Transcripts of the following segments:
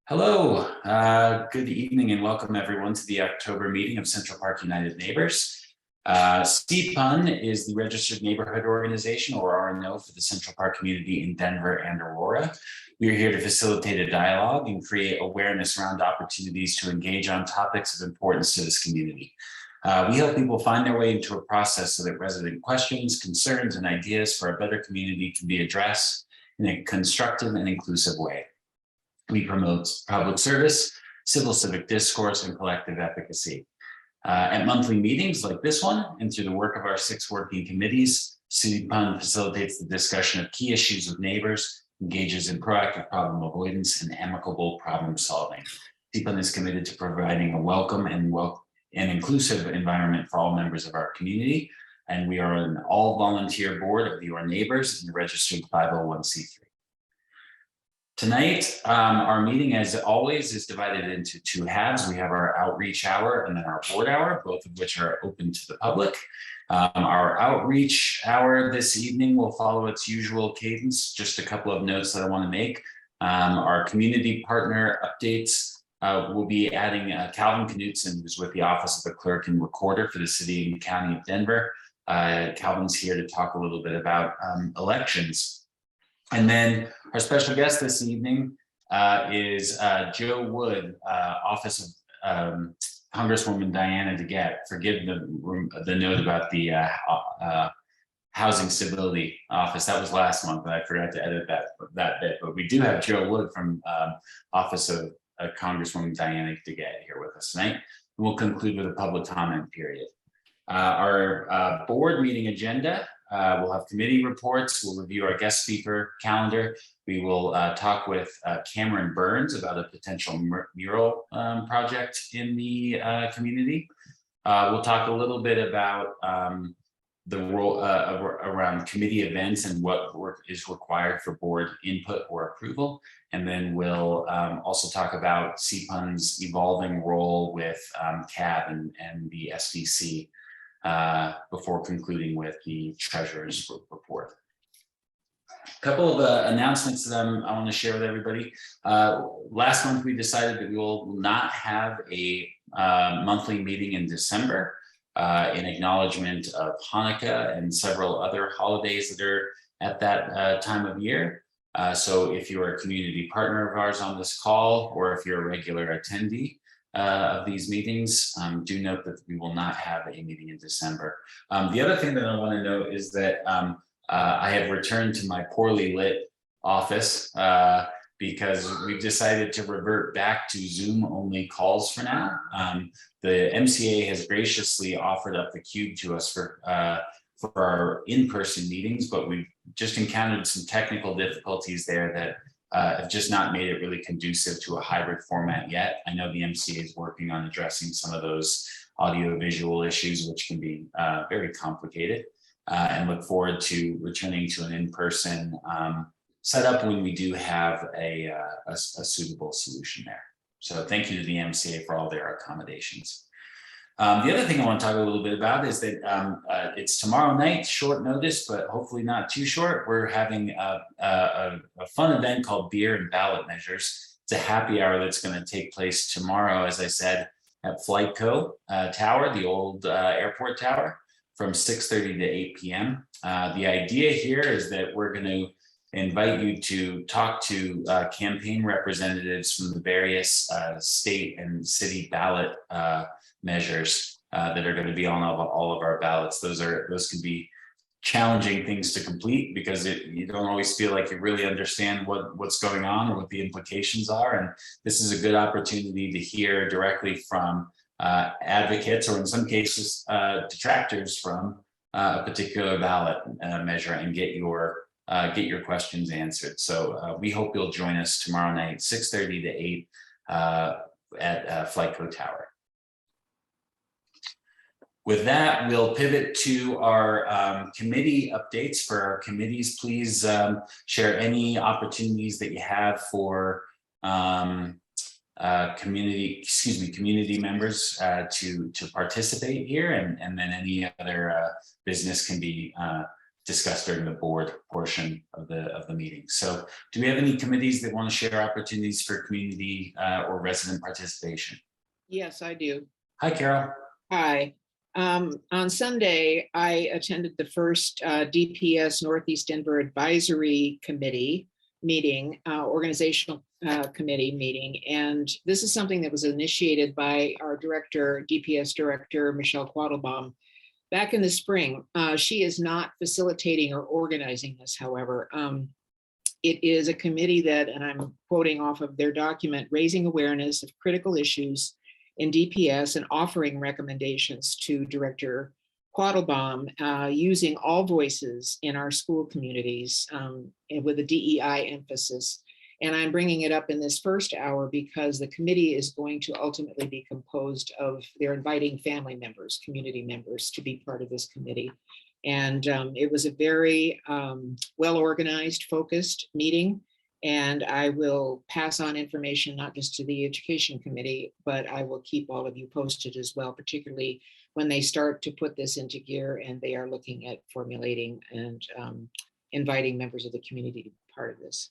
Hello, good evening and welcome everyone to the October meeting of Central Park United Neighbors. CPUN is the Registered Neighborhood Organization, or RNO, for the Central Park community in Denver and Aurora. We are here to facilitate a dialogue and create awareness around opportunities to engage on topics of importance to this community. We help people find their way into a process so that resident questions, concerns, and ideas for a better community can be addressed in a constructive and inclusive way. We promote public service, civil civic discourse, and collective efficacy. At monthly meetings like this one, and through the work of our 6 working committees, CPUN facilitates the discussion of key issues with neighbors, engages in proactive problem avoidance, and amicable problem solving. CPUN is committed to providing a welcome and inclusive environment for all members of our community, and we are an all-volunteer board of Your Neighbors and the registered 501c3. Tonight, our meeting, as always, is divided into 2 halves. We have our outreach hour and then our board hour, both of which are open to the public. Our outreach hour this evening will follow its usual cadence. Just a couple of notes that I want to make. Our community partner updates will be adding Calvin Knutson, who's with the Office of the Clerk and Recorder for the City and County of Denver. Calvin's here to talk a little bit about elections. And then our special guest this evening is Joe Wood, Office of Congresswoman Diana DeGette. Forgive the note about the Housing Stability Office. That was last month, and I forgot to edit that bit. But we do have Joe Wood from Office of Congresswoman Diana DeGette here with us tonight. And we'll conclude with a public comment period. Our board meeting agenda. We'll have committee reports. We'll review our guest speaker calendar. We will talk with Cameron Burns about a potential mural project in the community. We'll talk a little bit about the role around committee events and what work is required for board input or approval. And then we'll also talk about CPUN's evolving role with CAB and the SDC. Before concluding with the treasurer's report. A couple of announcements that I want to share with everybody. Last month, we decided that we will not have a monthly meeting in December in acknowledgement of Hanukkah and several other holidays that are at that time of year. So if you're a community partner of ours on this call, or if you're a regular attendee of these meetings, do note that we will not have a meeting in December. The other thing that I want to note is that I have returned to my poorly lit office because we've decided to revert back to Zoom only calls for now. The MCA has graciously offered up the cube to us for our in-person meetings, but we've just encountered some technical difficulties there that have just not made it really conducive to a hybrid format yet. I know the MCA is working on addressing some of those audio-visual issues, which can be very complicated, and look forward to returning to an in-person setup when we do have a suitable solution there. So thank you to the MCA for all their accommodations. The other thing I want to talk a little bit about is that it's tomorrow night, short notice, but hopefully not too short. We're having a fun event called Beer and Ballot Measures. It's a happy hour that's going to take place tomorrow, as I said, at Flightco Tower, the old airport tower, from 6:30 to 8 p.m. The idea here is that we're going to invite you to talk to campaign representatives from the various state and city ballot measures that are going to be on all of our ballots. Those can be challenging things to complete because you don't always feel like you really understand what's going on or what the implications are. And this is a good opportunity to hear directly from advocates, or in some cases detractors from a particular ballot measure, and get your questions answered. So we hope you'll join us tomorrow night, 6:30 to 8 at Flightco Tower. With that, we'll pivot to our committee updates for our committees. Please share any opportunities that you have for community members to participate here, and then any other business can be discussed during the board portion of the meeting. So do we have any committees that want to share opportunities for community or resident participation? Yes, I do. Hi, Carol. Hi. On Sunday, I attended the first DPS Northeast Denver Advisory Committee meeting, organizational committee meeting. And this is something that was initiated by our director, DPS director, Michelle Quattlebaum, back in the spring. She is not facilitating or organizing this, however. It is a committee that, and I'm quoting off of their document, raising awareness of critical issues in DPS and offering recommendations to Director Quattlebaum, using all voices in our school communities and with a DEI emphasis. And I'm bringing it up in this first hour because the committee is going to ultimately be composed of, they're inviting family members, community members to be part of this committee. And it was a very well-organized, focused meeting. And I will pass on information, not just to the education committee, but I will keep all of you posted as well, particularly when they start to put this into gear and they are looking at formulating and inviting members of the community to be part of this.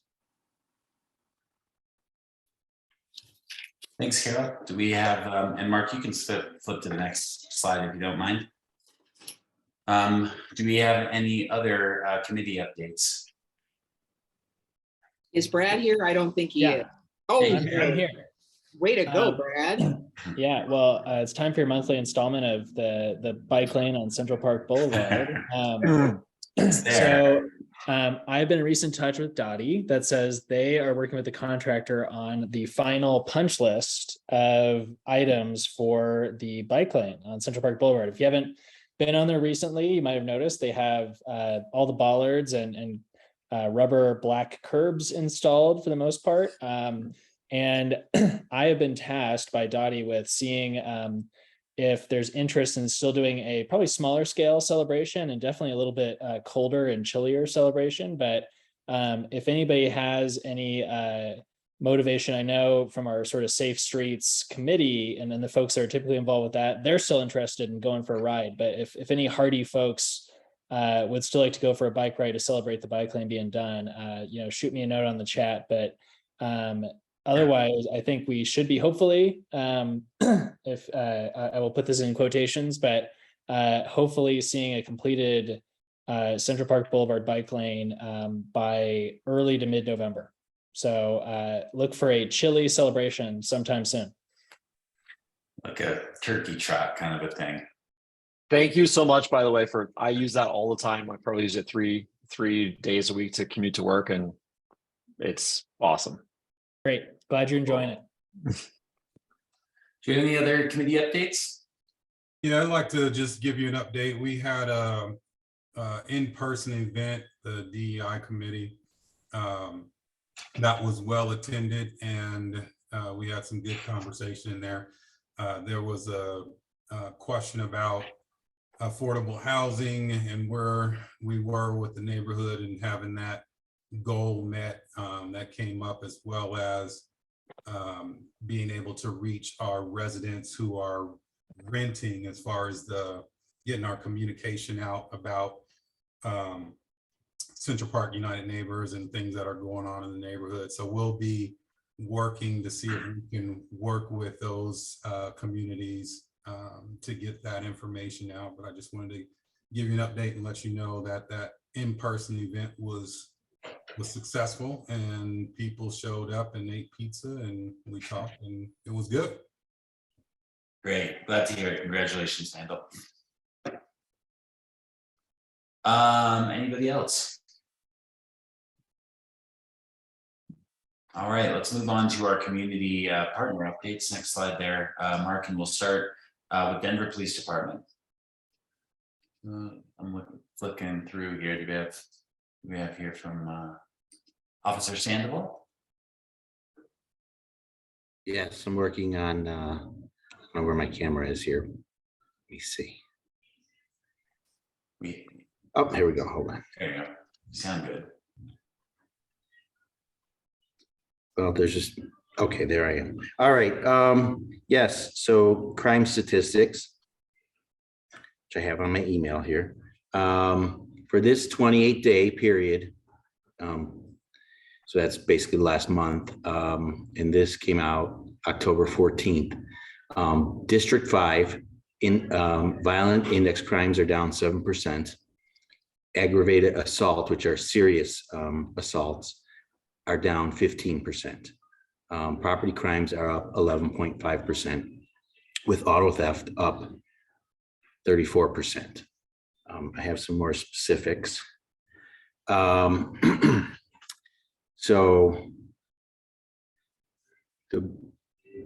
Thanks, Carol. Do we have, and Mark, you can flip to the next slide if you don't mind. Do we have any other committee updates? Is Brad here? I don't think he is. Oh, Hey, I'm here. way to go, Brad. Yeah, well, it's time for your monthly installment of the bike lane on Central Park Boulevard. I've been in recent touch with Dottie that says they are working with the contractor on the final punch list of items for the bike lane on Central Park Boulevard. If you haven't been on there recently, you might have noticed they have all the bollards and rubber black curbs installed for the most part. And I have been tasked by Dottie with seeing if there's interest in still doing a probably smaller scale celebration and definitely a little bit colder and chillier celebration. But if anybody has any motivation, I know from our sort of Safe Streets committee and then the folks that are typically involved with that, they're still interested in going for a ride. But if any hardy folks would still like to go for a bike ride to celebrate the bike lane being done, shoot me a note on the chat. But otherwise, I think we should be hopefully, if I will put this in quotations, but hopefully seeing a completed Central Park Boulevard bike lane by early to mid-November. So look for a chilly celebration sometime soon. Like a turkey trot kind of a thing. Thank you so much, by the way, I use that all the time. I probably use it three days a week to commute to work, and it's awesome. Great. Glad you're enjoying it. Do you have any other committee updates? Yeah, I'd like to just give you an update. We had a in-person event, the DEI committee, that was well attended, and we had some good conversation in there. There was a question about affordable housing and where we were with the neighborhood and having that goal met. That came up, as well as being able to reach our residents who are renting, as far as getting our communication out about Central Park United Neighbors and things that are going on in the neighborhood. So we'll be working to see if we can work with those communities to get that information out. But I just wanted to give you an update and let you know that that in-person event was successful, and people showed up and ate pizza and we talked, and it was good. Great, glad to hear it. Congratulations, Mandel. Anybody else? All right, let's move on to our community partner updates. Next slide there, Mark, and we'll start with Denver Police Department. I'm flicking through here. Do we have here from Officer Sandoval? Yes, I'm working on, I don't know where my camera is here. Let me see. Oh, here we go. Hold on. There you go. Sound good. Oh, there's just, okay, there I am. All right. Yes, so crime statistics, which I have on my email here. for this 28-day period, so that's basically last month, and this came out October 14th. District 5 in violent index crimes are down 7%. Aggravated assault, which are serious assaults, are down 15%. Property crimes are up 11.5%, with auto theft up 34%. I have some more specifics. So the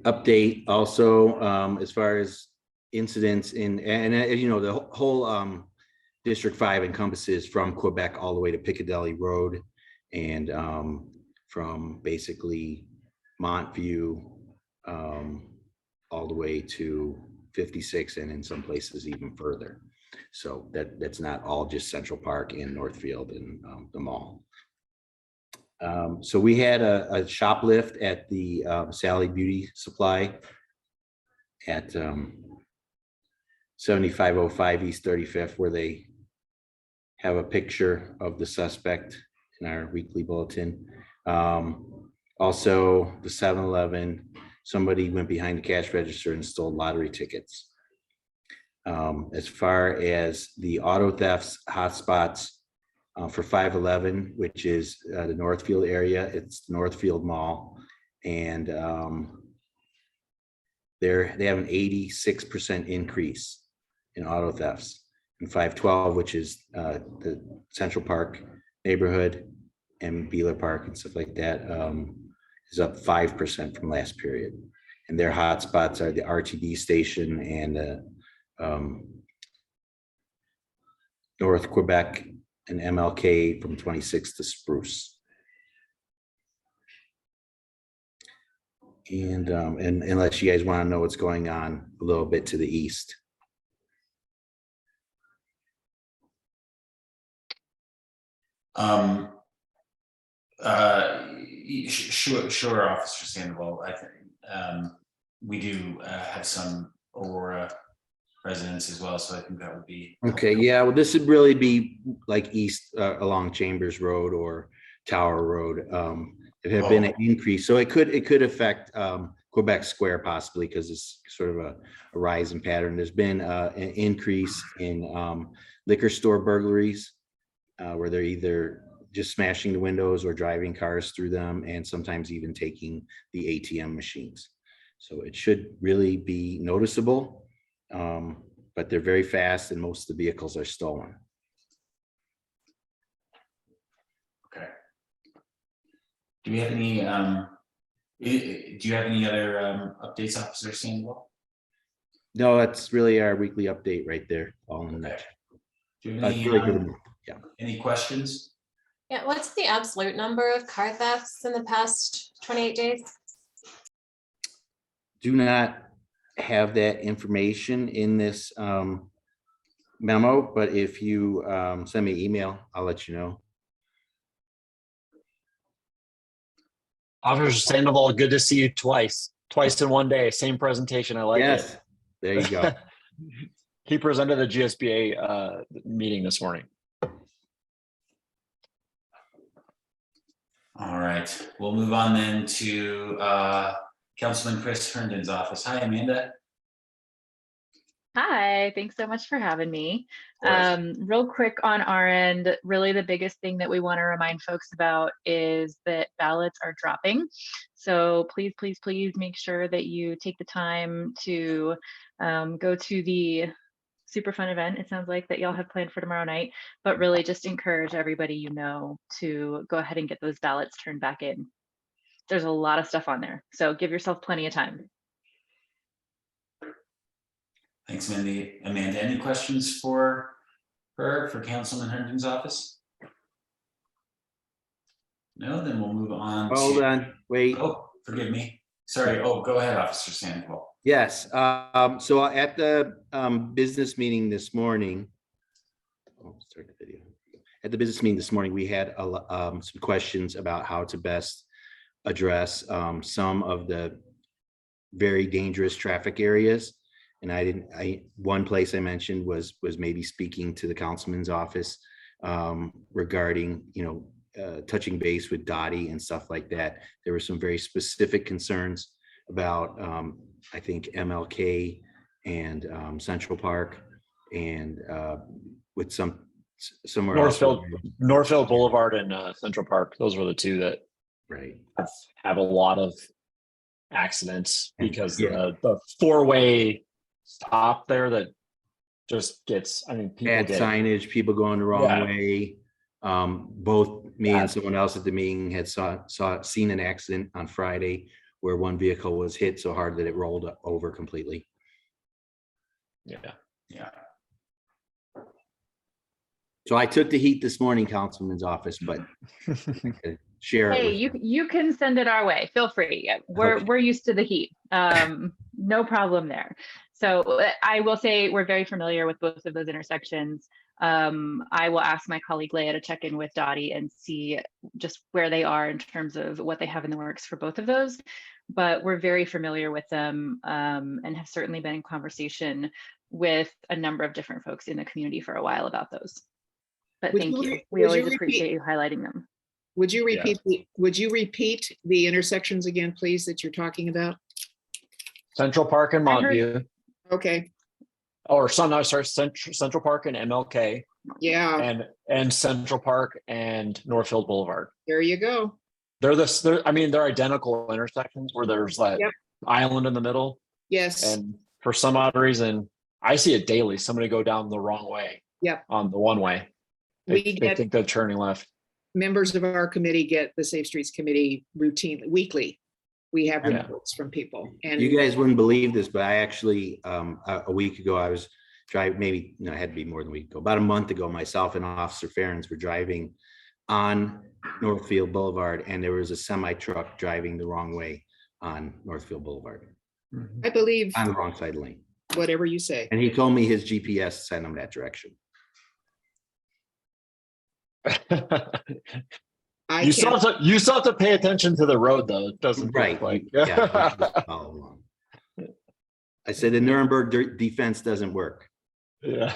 update also, as far as incidents and you know, the whole District 5 encompasses from Quebec all the way to Piccadilly Road, and from basically Montview all the way to 56, and in some places even further. So that's not all just Central Park and Northfield and the mall. So we had a shoplift at the Sally Beauty Supply at 7505 East 35th, where they have a picture of the suspect in our weekly bulletin. Also, the 7-Eleven, somebody went behind the cash register and stole lottery tickets. As far as the auto thefts hotspots, for 511, which is the Northfield area, it's Northfield Mall, and they have an 86% increase in auto thefts. And 512, which is the Central Park neighborhood and Beeler Park and stuff like that, is up 5% from last period. And their hotspots are the RTD station and the North Quebec and MLK from 26 to Spruce. And unless you guys want to know what's going on a little bit to the east. Sure, Officer Sandoval. I think we do have some Aurora residents as well, so I think that would be okay. Yeah, well, this would really be like east along Chambers Road or Tower Road. It had been an increase, so it could affect Quebec Square possibly, because it's sort of a rising pattern. There's been an increase in liquor store burglaries, where they're either just smashing the windows or driving cars through them, and sometimes even taking the ATM machines. So it should really be noticeable, but they're very fast and most of the vehicles are stolen. Okay. Do we have any do you have any other updates, Officer Sandoval? No, that's really our weekly update right there. All in that. Do you have any, really any questions? Yeah, what's the absolute number of car thefts in the past 28 days? Do not have that information in this memo, but if you send me an email, I'll let you know. Officer Sandoval, good to see you twice in one day. Same presentation. I like Yes, it. there you go. He presented the GSBA meeting this morning. All right, we'll move on then to Councilman Chris Herndon's office. Hi, Amanda. Hi, thanks so much for having me. Of course. Real quick on our end, really the biggest thing that we want to remind folks about is that ballots are dropping. So please, please, please make sure that you take the time to go to the super fun event, it sounds like, that y'all have planned for tomorrow night, but really just encourage everybody you know to go ahead and get those ballots turned back in. There's a lot of stuff on there, so give yourself plenty of time. Thanks, Mindy. Amanda, any questions for her, for Councilman Herndon's office? No, then we'll move on. Hold on, wait. Oh, forgive me. Sorry. Oh, go ahead, Officer Sandoval. Yes, so at the business meeting this morning, start the video. At the business meeting this morning, we had some questions about how to best address some of the very dangerous traffic areas. And one place I mentioned was maybe speaking to the councilman's office regarding, touching base with Dottie and stuff like that. There were some very specific concerns about, I think, MLK and Central Park, and with somewhere else. Northfield Boulevard and Central Park. Those were the two that Right. have a lot of accidents because Yeah. the four-way stop there that just gets, I mean, people Bad get signage, people going the wrong Yeah. way. Both me and Yeah. someone else at the meeting had seen an accident on Friday where one vehicle was hit so hard that it rolled over completely. yeah. So I took the heat this morning, Councilman's office, but share it Hey, with you can send it our way. Feel free. We're used to the heat. No problem there. So I will say we're very familiar with both of those intersections. I will ask my colleague Leah to check in with Dottie and see just where they are in terms of what they have in the works for both of those. But we're very familiar with them, and have certainly been in conversation with a number of different folks in the community for a while about those. But Would thank you you. re- We would you always appreciate repeat- you highlighting them. Would you Yeah. repeat the intersections again, please, that you're talking about? Central Park and I heard- Montview, Okay, Central Park and MLK, yeah, and Central Park and Northfield Boulevard. there you go. They're identical intersections where there's that Yep. island in the middle. Yes, And for some odd reason, I see it daily. Somebody go down the wrong way. Yep. On the one way. We They get- think they're turning left. members of our committee get the Safe Streets Committee weekly. We have Yeah. reports from people, and you guys wouldn't believe this, but I actually, a week ago, I was driving, maybe, no, it had to be more than a week ago, about a month ago, myself and Officer Ferens were driving on Northfield Boulevard, and there was a semi truck driving the wrong way on Northfield Boulevard, I believe on the wrong side lane. whatever you say. And he told me his GPS sent him that direction. I You still can't, have to pay attention to the road though. It doesn't Right. look like. Yeah, you just follow along. I said the Nuremberg defense doesn't work. Yeah.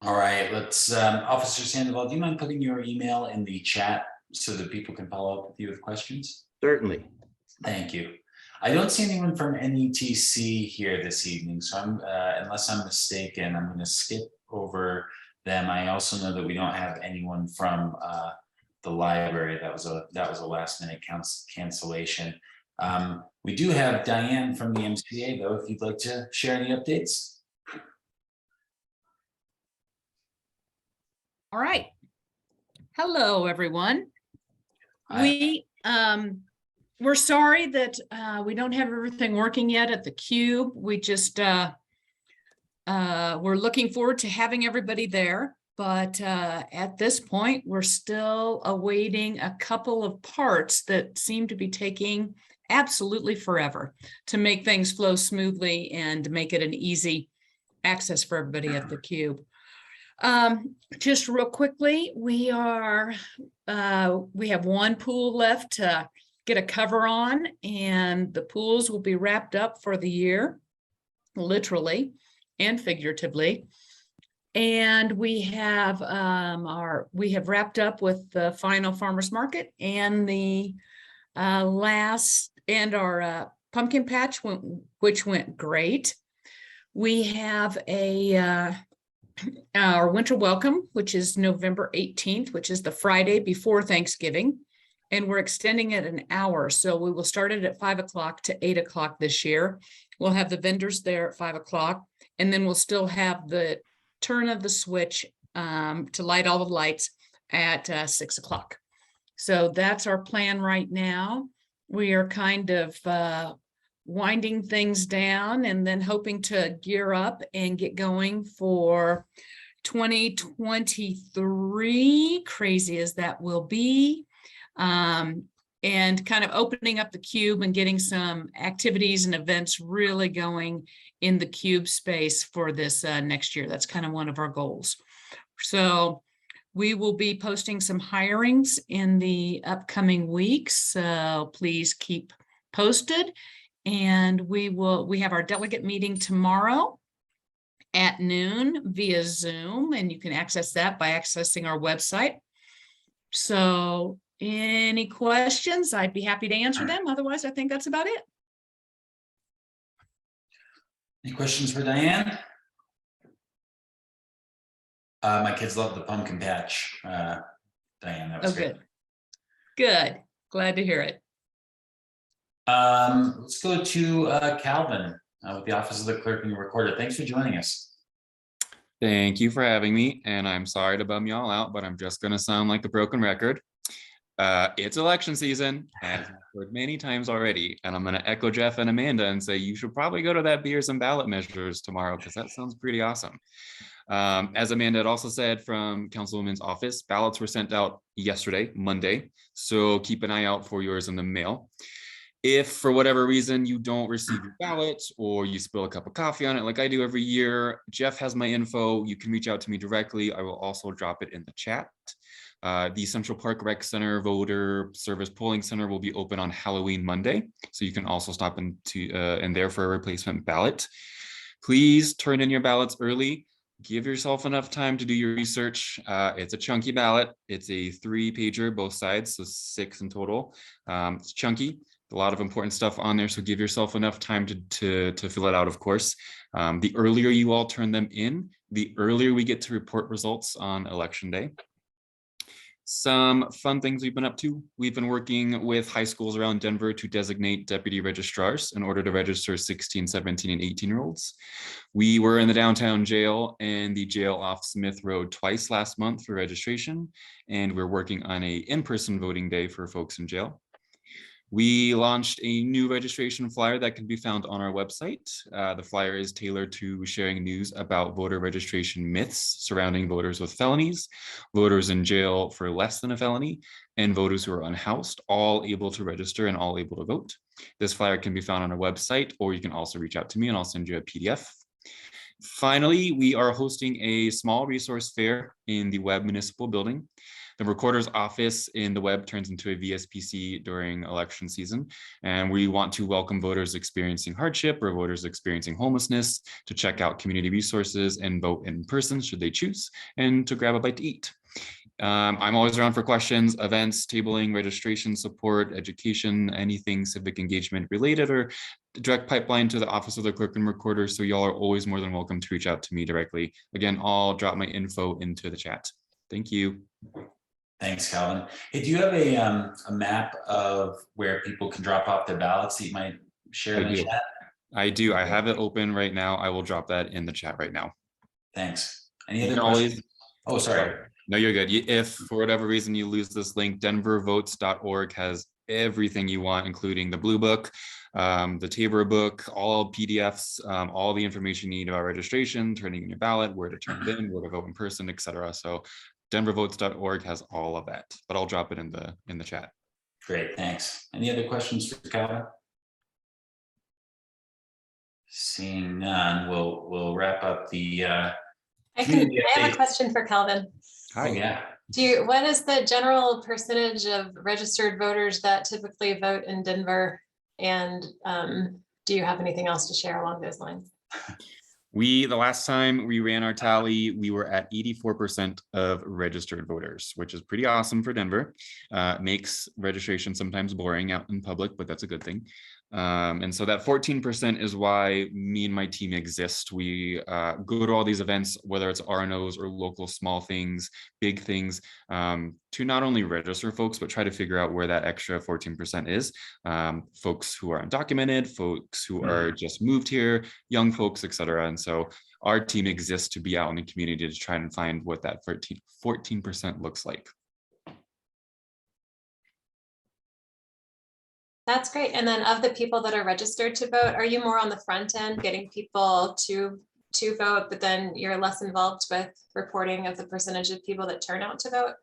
All right, let's, Officer Sandoval, do you mind putting your email in the chat so that people can follow up with you with questions? Certainly. Thank you. I don't see anyone from NETC here this evening, so I'm, unless I'm mistaken, I'm going to skip over them. I also know that we don't have anyone from the library. That was a last minute cancellation. We do have Diane from the MCA though, if you'd like to share any updates. All right. Hello, everyone. Hi. We're sorry that we don't have everything working yet at the Cube. We just we're looking forward to having everybody there, but at this point, we're still awaiting a couple of parts that seem to be taking absolutely forever to make things flow smoothly and make it an easy access for everybody at the Cube. Just real quickly, we have one pool left to get a cover on, and the pools will be wrapped up for the year, literally and figuratively. And we have wrapped up with the final farmers market and the our pumpkin patch which went great. We have our winter welcome, which is November 18th, which is the Friday before Thanksgiving. And we're extending it an hour. So we will start it at 5 o'clock to 8 o'clock this year. We'll have the vendors there at 5 o'clock, and then we'll still have the turn of the switch to light all the lights at 6 o'clock. So that's our plan right now. We are kind of winding things down and then hoping to gear up and get going for 2023, crazy as that will be. And kind of opening up the Cube and getting some activities and events really going in the Cube space for this next year. That's kind of one of our goals. So we will be posting some hirings in the upcoming weeks. So please keep posted. And we have our delegate meeting tomorrow. at noon via Zoom, and you can access that by accessing our website. So any questions? I'd be happy to answer them. Otherwise, I think that's about it. Any questions for Diane? My kids love the pumpkin patch. Diane, that was Oh, great. good. Good. Glad to hear it. Let's go to Calvin with the Office of the Clerk and Recorder. Thanks for joining us. Thank you for having me, and I'm sorry to bum y'all out, but I'm just gonna sound like a broken record. It's election season, as I've heard many times already, and I'm gonna echo Jeff and Amanda and say you should probably go to that beers and ballot measures tomorrow because that sounds pretty awesome. As Amanda had also said from Councilwoman's office, ballots were sent out yesterday, Monday, so keep an eye out for yours in the mail. If for whatever reason you don't receive your ballot or you spill a cup of coffee on it like I do every year, Jeff has my info. You can reach out to me directly. I will also drop it in the chat. The Central Park Rec Center Voter Service Polling Center will be open on Halloween Monday, so you can also stop in there for a replacement ballot. Please turn in your ballots early. Give yourself enough time to do your research. It's a chunky ballot. It's a 3-pager, both sides, so 6 in total. It's chunky. A lot of important stuff on there, so give yourself enough time to fill it out, of course. The earlier you all turn them in, the earlier we get to report results on election day. Some fun things we've been up to. We've been working with high schools around Denver to designate deputy registrars in order to register 16, 17, and 18-year-olds. We were in the downtown jail and the jail off Smith Road twice last month for registration, and we're working on a in-person voting day for folks in jail. We launched a new registration flyer that can be found on our website. The flyer is tailored to sharing news about voter registration myths surrounding voters with felonies, voters in jail for less than a felony, and voters who are unhoused, all able to register and all able to vote. This flyer can be found on our website, or you can also reach out to me and I'll send you a PDF. Finally, we are hosting a small resource fair in the Webb Municipal Building. The recorder's office in the Webb turns into a VSPC during election season, and we want to welcome voters experiencing hardship or voters experiencing homelessness to check out community resources and vote in person should they choose, and to grab a bite to eat. I'm always around for questions, events, tabling, registration support, education, anything civic engagement related, or direct pipeline to the Office of the Clerk and Recorder. So y'all are always more than welcome to reach out to me directly. Again, I'll drop my info into the chat. Thank you. Thanks, Calvin. Hey, do you have a map of where people can drop off their ballots that you might share in the chat? I do. I have it open right now. I will drop that in the chat right now. Thanks. Any other questions? Oh, sorry. No, you're good. If for whatever reason you lose this link, denvervotes.org has everything you want, including the blue book, the Tabor book, all PDFs, all the information you need about registration, turning in your ballot, where to turn it in, where to vote in person, etc. So denvervotes.org has all of that, but I'll drop it in the chat. Great, thanks. Any other questions for Calvin? Seeing none, we'll wrap up the I have a question for Calvin. Hi. Oh, yeah. What is the general percentage of registered voters that typically vote in Denver? And do you have anything else to share along those lines? The last time we ran our tally, we were at 84% of registered voters, which is pretty awesome for Denver. Makes registration sometimes boring out in public, but that's a good thing. And so that 14% is why me and my team exist. We go to all these events, whether it's RNOs or local small things, big things, to not only register folks, but try to figure out where that extra 14% is. Folks who are undocumented, folks who are just moved here, young folks, etc. And so our team exists to be out in the community to try and find what that 14% looks like. That's great. And then of the people that are registered to vote, are you more on the front end getting people to vote, but then you're less involved with reporting of the percentage of people that turn out to vote?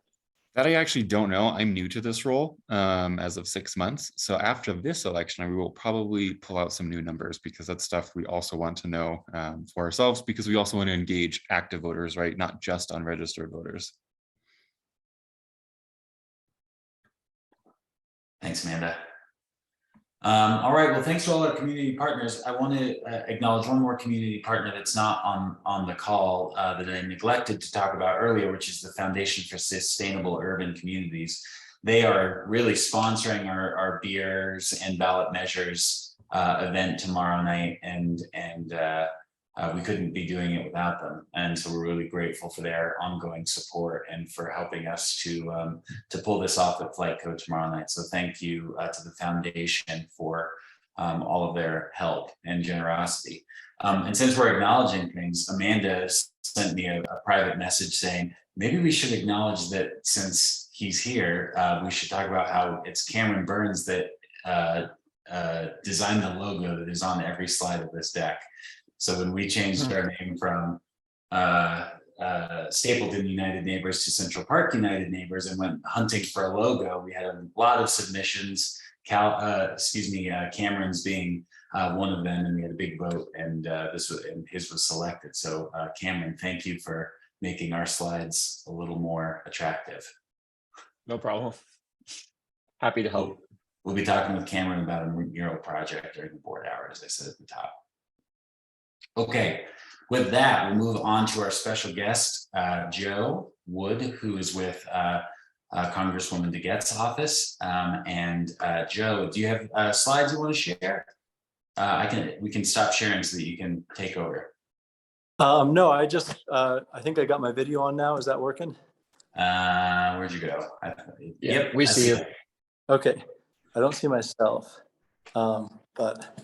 That I actually don't know. I'm new to this role as of 6 months. So after this election, we will probably pull out some new numbers because that's stuff we also want to know for ourselves, because we also want to engage active voters, right? Not just unregistered voters. Thanks, Amanda. All right, well, thanks to all our community partners. I want to acknowledge one more community partner that's not on the call that I neglected to talk about earlier, which is the Foundation for Sustainable Urban Communities. They are really sponsoring our beers and ballot measures event tomorrow night, and we couldn't be doing it without them. And so we're really grateful for their ongoing support and for helping us to pull this off at Flight Code tomorrow night. So thank you to the foundation for all of their help and generosity. And since we're acknowledging things, Amanda sent me a private message saying, maybe we should acknowledge that since he's here, we should talk about how it's Cameron Burns that designed the logo that is on every slide of this deck. So when we changed our name from Stapleton United Neighbors to Central Park United Neighbors and went hunting for a logo, we had a lot of submissions, Cameron's being one of them, and we had a big vote, and his was selected. So Cameron, thank you for making our slides a little more attractive. No problem. Happy to help. We'll be talking with Cameron about a mural project during the board hour, as I said at the top. Okay, with that, we'll move on to our special guest, Joe Wood, who is with Congresswoman DeGette's office. Joe, do you have slides you want to share? We can stop sharing so that you can take over. No, I think I got my video on now. Is that working? Where'd you go? Yep, we see you. Okay, I don't see myself, but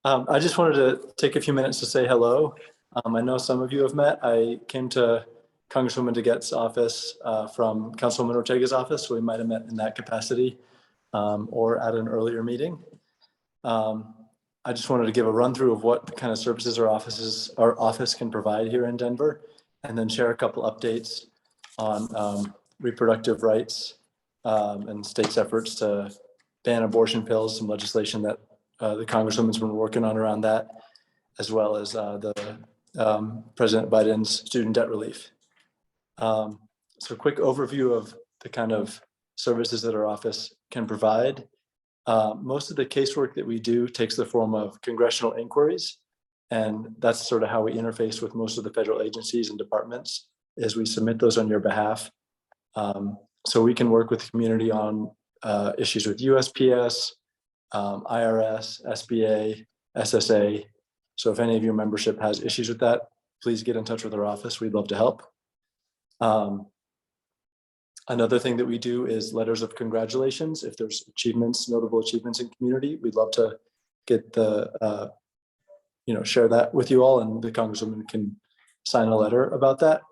I just wanted to take a few minutes to say hello. I know some of you have met. I came to Congresswoman DeGette's office from Councilwoman Ortega's office, so we might have met in that capacity or at an earlier meeting. I just wanted to give a run through of what kind of services our office can provide here in Denver, and then share a couple updates on reproductive rights and state's efforts to ban abortion pills, some legislation that the Congresswoman's been working on around that, as well as President Biden's student debt relief. So a quick overview of the kind of services that our office can provide. Most of the casework that we do takes the form of congressional inquiries, and that's sort of how we interface with most of the federal agencies and departments, is we submit those on your behalf. So we can work with the community on issues with USPS, IRS, SBA, SSA. So if any of your membership has issues with that, please get in touch with our office. We'd love to help. Another thing that we do is letters of congratulations. If there's achievements, notable achievements in community, we'd love to get share that with you all, and the Congresswoman can sign a letter about that.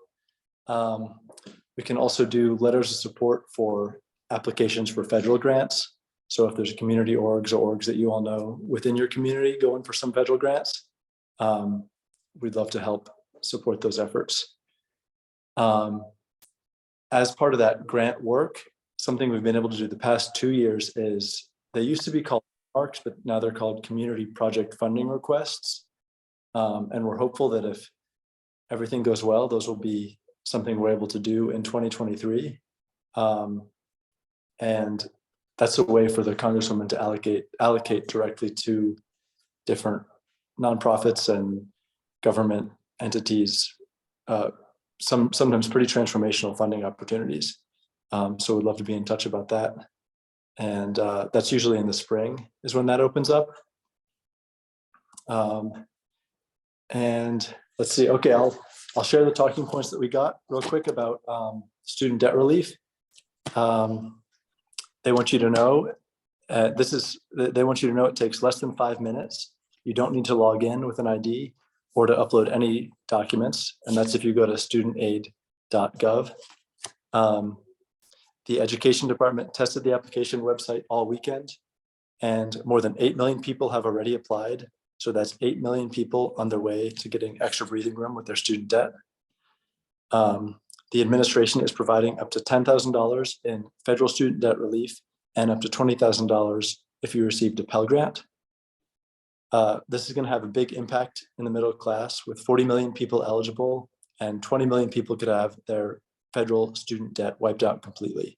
We can also do letters of support for applications for federal grants. So if there's community orgs or orgs that you all know within your community going for some federal grants, we'd love to help support those efforts. As part of that grant work, something we've been able to do the past 2 years is, they used to be called ARCs, but now they're called community project funding requests. And we're hopeful that if everything goes well, those will be something we're able to do in 2023. And that's a way for the Congresswoman to allocate directly to different nonprofits and government entities, sometimes pretty transformational funding opportunities. So we'd love to be in touch about that. And that's usually in the spring is when that opens up. And let's see, okay, I'll share the talking points that we got real quick about student debt relief. They want you to know, they want you to know it takes less than 5 minutes. You don't need to log in with an ID or to upload any documents. And that's if you go to studentaid.gov. The education department tested the application website all weekend, and more than 8 million people have already applied. So that's 8 million people on their way to getting extra breathing room with their student debt. The administration is providing up to $10,000 in federal student debt relief and up to $20,000 if you received a Pell Grant. This is going to have a big impact in the middle class, with 40 million people eligible, and 20 million people could have their federal student debt wiped out completely.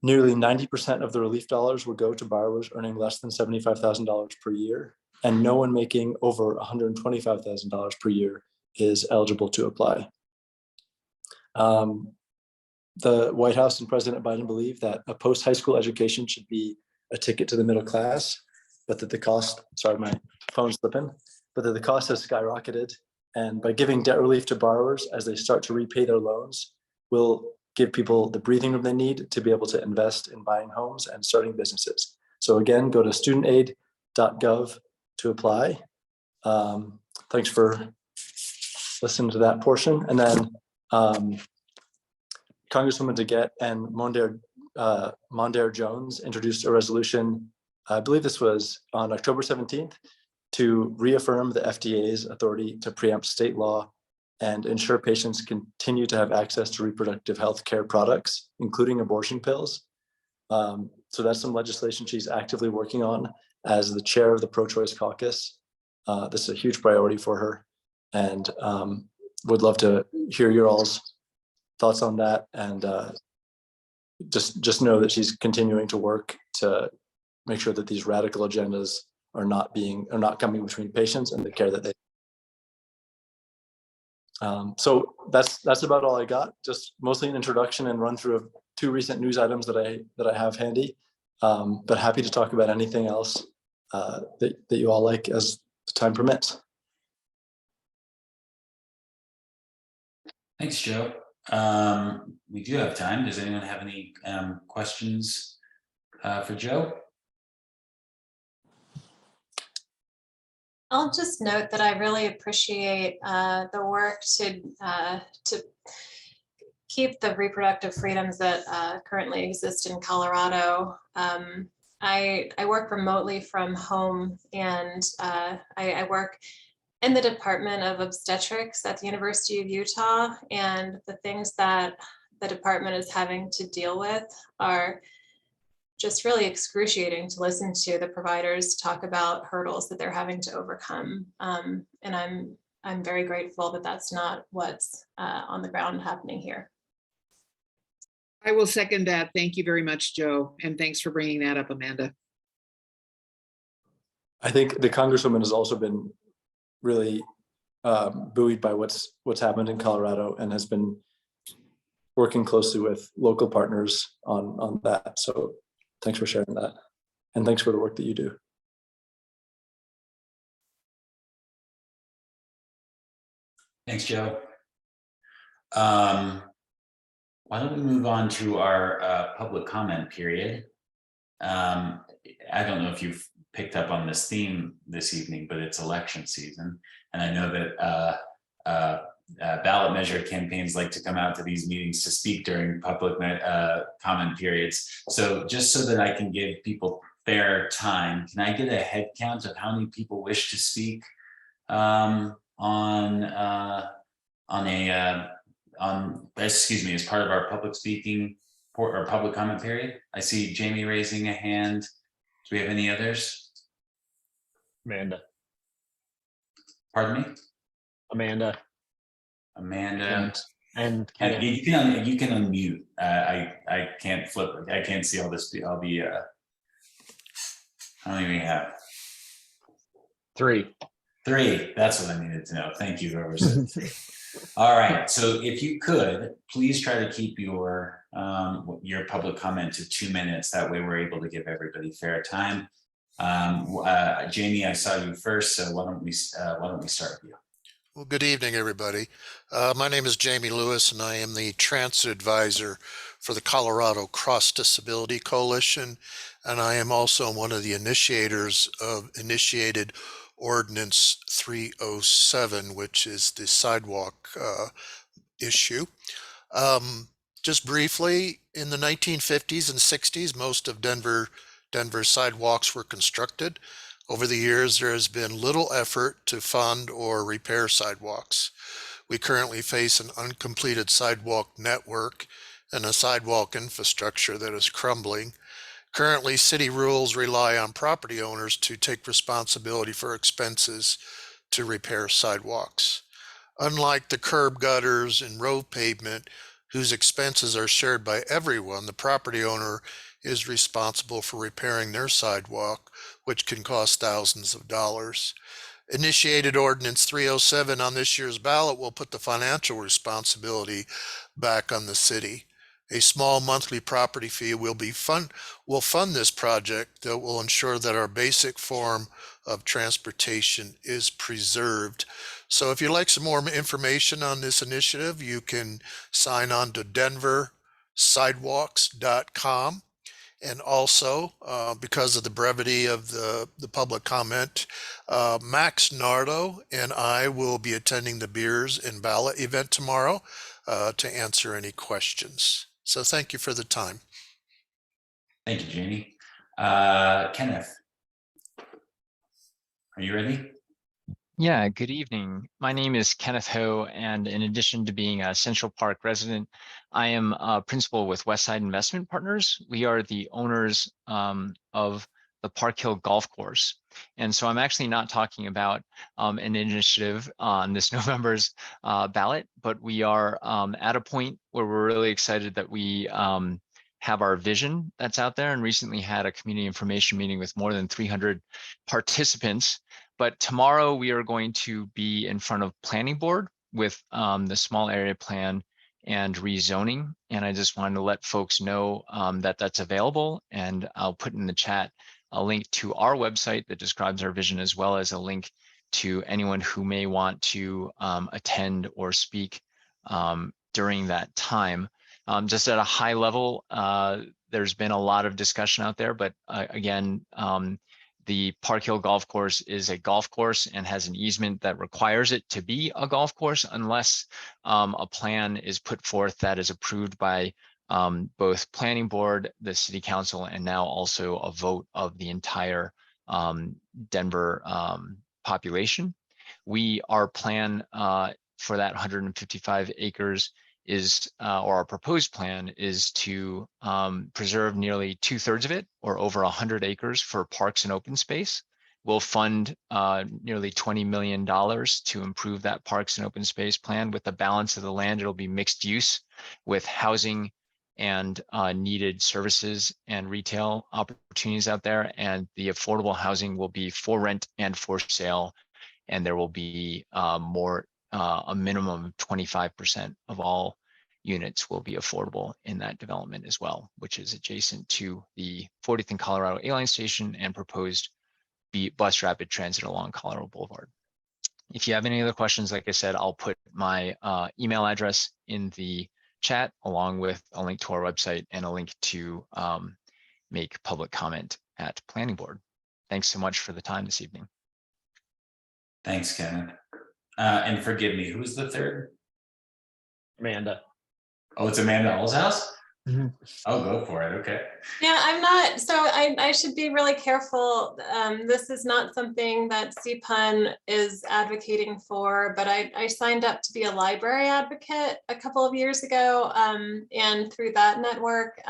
Nearly 90% of the relief dollars will go to borrowers earning less than $75,000 per year, and no one making over $125,000 per year is eligible to apply. The White House and President Biden believe that a post-high school education should be a ticket to the middle class, but that the cost, sorry, my phone's slipping, but that the cost has skyrocketed. And by giving debt relief to borrowers as they start to repay their loans, will give people the breathing room they need to be able to invest in buying homes and starting businesses. So again, go to studentaid.gov to apply. Thanks for listening to that portion. And then Congresswoman DeGette and Mondaire Jones introduced a resolution, I believe this was on October 17th, to reaffirm the FDA's authority to preempt state law and ensure patients continue to have access to reproductive health care products, including abortion pills. So that's some legislation she's actively working on as the chair of the pro-choice caucus. This is a huge priority for her, and would love to hear your all's thoughts on that. And just know that she's continuing to work to make sure that these radical agendas are not coming between patients and the care that they. So that's about all I got. Just mostly an introduction and run through of 2 recent news items that I have handy. But happy to talk about anything else that you all like as the time permits. Thanks, Joe. We do have time. Does anyone have any questions for Joe? I'll just note that I really appreciate the work to keep the reproductive freedoms that currently exist in Colorado. I work remotely from home, and I work in the Department of Obstetrics at the University of Utah, and the things that the department is having to deal with are just really excruciating to listen to the providers talk about hurdles that they're having to overcome. And I'm very grateful that that's not what's on the ground happening here. I will second that. Thank you very much, Joe. And thanks for bringing that up, Amanda. I think the Congresswoman has also been really buoyed by what's happened in Colorado and has been working closely with local partners on that. So thanks for sharing that. And thanks for the work that you do. Thanks, Joe. Why don't we move on to our public comment period? I don't know if you've picked up on this theme this evening, but it's election season. And I know that ballot measure campaigns like to come out to these meetings to speak during public comment periods. So just so that I can give people fair time, can I get a head count of how many people wish to speak excuse me, as part of our public speaking or public comment period? I see Jamie raising a hand. Do we have any others? Amanda. Pardon me? Amanda. And you can unmute. I can't flip. I can't see all this. I'll be. How many we have? 3. That's what I needed to know. Thank you, whoever said 3. All right. So if you could please try to keep your public comment to 2 minutes. That way we're able to give everybody fair time. Jamie, I saw you first, so why don't we start with you? Well, good evening, everybody. My name is Jamie Lewis, and I am the Transit Advisor for the Colorado Cross Disability Coalition, and I am also one of the initiators of Initiated Ordinance 307, which is the sidewalk issue. Just briefly, in the 1950s and 60s, most of Denver's sidewalks were constructed. Over the years, there has been little effort to fund or repair sidewalks. We currently face an uncompleted sidewalk network and a sidewalk infrastructure that is crumbling. Currently, city rules rely on property owners to take responsibility for expenses to repair sidewalks. Unlike the curb gutters and road pavement, whose expenses are shared by everyone, the property owner is responsible for repairing their sidewalk, which can cost thousands of dollars. Initiated Ordinance 307 on this year's ballot will put the financial responsibility back on the city. A small monthly property fee will fund this project that will ensure that our basic form of transportation is preserved. So if you'd like some more information on this initiative, you can sign on to denversidewalks.com. And also, because of the brevity of the public comment, Max Nardo and I will be attending the Beers and Ballot event tomorrow to answer any questions. So thank you for the time. Thank you, Jamie. Kenneth, are you ready? Yeah, good evening. My name is Kenneth Ho, and in addition to being a Central Park resident, I am a principal with Westside Investment Partners. We are the owners of the Park Hill Golf Course. And so I'm actually not talking about an initiative on this November's ballot, but we are at a point where we're really excited that we have our vision that's out there, and recently had a community information meeting with more than 300 participants. But tomorrow we are going to be in front of planning board with the small area plan and rezoning. And I just wanted to let folks know that that's available. And I'll put in the chat a link to our website that describes our vision, as well as a link to anyone who may want to attend or speak during that time. Just at a high level, there's been a lot of discussion out there, but again, the Park Hill Golf Course is a golf course and has an easement that requires it to be a golf course unless a plan is put forth that is approved by both planning board, the city council, and now also a vote of the entire Denver population. Our plan for that 155 acres is, or our proposed plan is to preserve nearly 2/3 of it, or over 100 acres, for parks and open space. We'll fund nearly $20 million to improve that parks and open space plan. With the balance of the land, it'll be mixed use with housing and needed services and retail opportunities out there. And the affordable housing will be for rent and for sale. And there will be a minimum of 25% of all units will be affordable in that development as well, which is adjacent to the 40th and Colorado A-Line station and proposed bus rapid transit along Colorado Boulevard. If you have any other questions, like I said, I'll put my email address in the chat, along with a link to our website and a link to make public comment at planning board. Thanks so much for the time this evening. Thanks, Kenneth. And forgive me, who's the third? Amanda. Oh, it's Amanda Allshouse? Mm-hmm. Oh, go for it. Okay. Yeah, I'm not, so I should be really careful. This is not something that CPUN is advocating for, but I signed up to be a library advocate a couple of years ago. And through that network,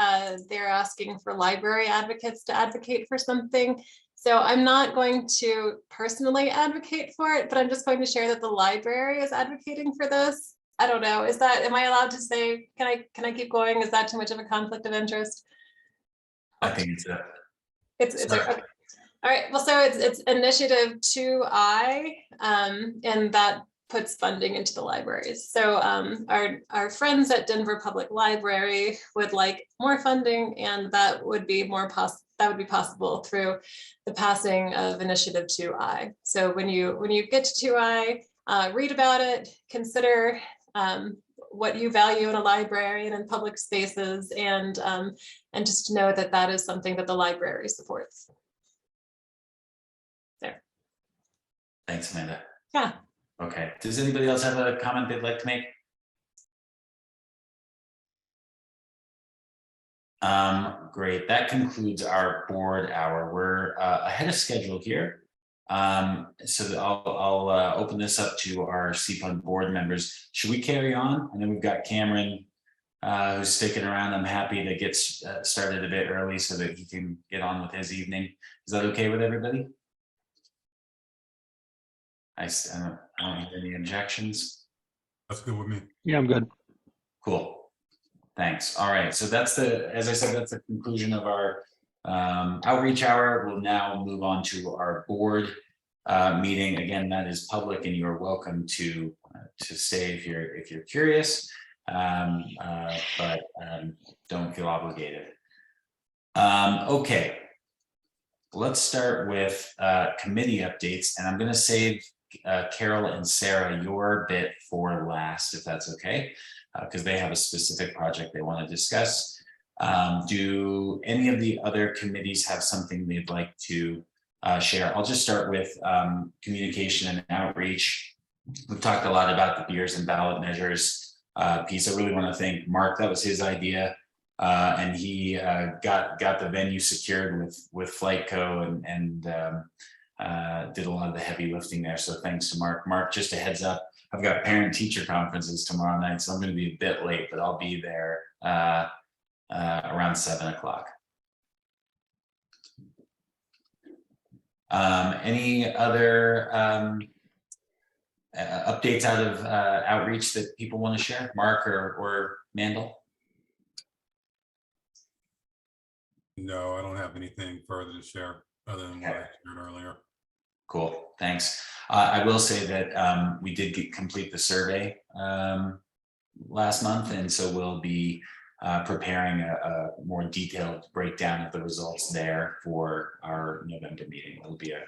they're asking for library advocates to advocate for something. So I'm not going to personally advocate for it, but I'm just going to share that the library is advocating for this. I don't know. Am I allowed to say, can I keep going? Is that too much of a conflict of interest? I think it's a. It's okay. All right. Well, so it's initiative 2I, and that puts funding into the libraries. So our friends at Denver Public Library would like more funding, and that would be possible through the passing of initiative 2I. So when you get to 2I, read about it, consider what you value in a library and in public spaces, and just know that that is something that the library supports. There. Thanks, Amanda. Yeah. Okay. Does anybody else have a comment they'd like to make? Great. That concludes our board hour. We're ahead of schedule here. So I'll open this up to our CPUN board members. Should we carry on? I know we've got Cameron who's sticking around. I'm happy to get started a bit early so that he can get on with his evening. Is that okay with everybody? I don't have any objections. That's good with me. Yeah, I'm good. Cool. Thanks. All right. So that's as I said, that's the conclusion of our outreach hour. We'll now move on to our board meeting. Again, that is public, and you are welcome to stay if you're curious, but don't feel obligated. Okay, let's start with committee updates, and I'm going to save Carol and Sarah your bit for last, if that's okay, because they have a specific project they want to discuss. Do any of the other committees have something they'd like to share? I'll just start with communication and outreach. We've talked a lot about the beers and ballot measures piece. I really want to thank Mark. That was his idea. And he got the venue secured with Flightco and did a lot of the heavy lifting there. So thanks to Mark. Mark, just a heads up, I've got parent teacher conferences tomorrow night, so I'm going to be a bit late, but I'll be there around 7 o'clock. Any other updates out of outreach that people want to share? Mark or Mandel? No, I don't have anything further to share other than what I shared earlier. Cool, thanks. I will say that we did complete the survey last month, and so we'll be preparing a more detailed breakdown of the results there for our November meeting. It'll be a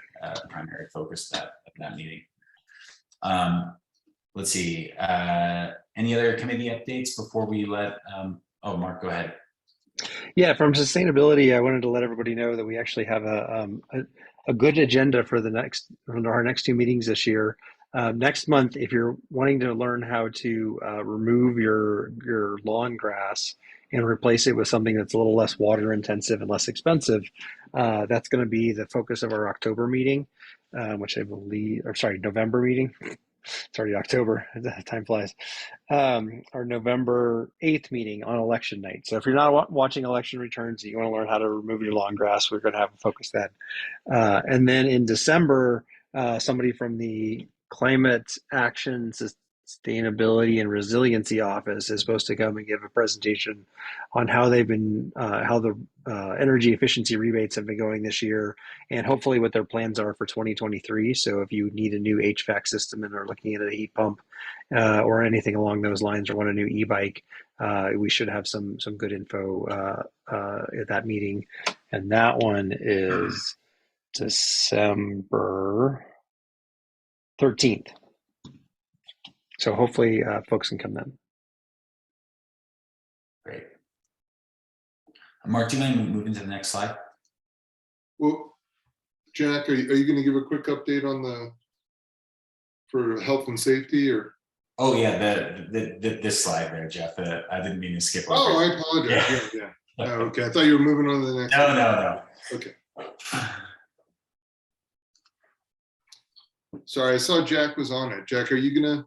primary focus of that meeting. Let's see, any other committee updates before we let, oh, Mark, go ahead. Yeah, from sustainability, I wanted to let everybody know that we actually have a good agenda for our next two meetings this year. Next month, if you're wanting to learn how to remove your lawn grass and replace it with something that's a little less water intensive and less expensive, that's going to be the focus of our October meeting, which I believe, or sorry, November meeting. It's already October, time flies. Our November 8th meeting on election night. So if you're not watching election returns and you want to learn how to remove your lawn grass, we're going to have a focus then. And then in December, somebody from the Climate Action, Sustainability and Resiliency Office is supposed to come and give a presentation on how they've been, how the energy efficiency rebates have been going this year, and hopefully what their plans are for 2023. So if you need a new HVAC system and are looking at a heat pump or anything along those lines, or want a new e-bike, we should have some good info at that meeting. And that one is December 13th. So hopefully folks can come then. Great. Mark, do you mind moving to the next slide? Well, Jack, are you going to give a quick update on for health and safety, or? Oh yeah, this slide there, Jeff. I didn't mean to skip over. Oh, I apologize. Yeah. Oh, okay, I thought you were moving on to the next. No. Okay. Sorry, I saw Jack was on it. Jack, are you gonna,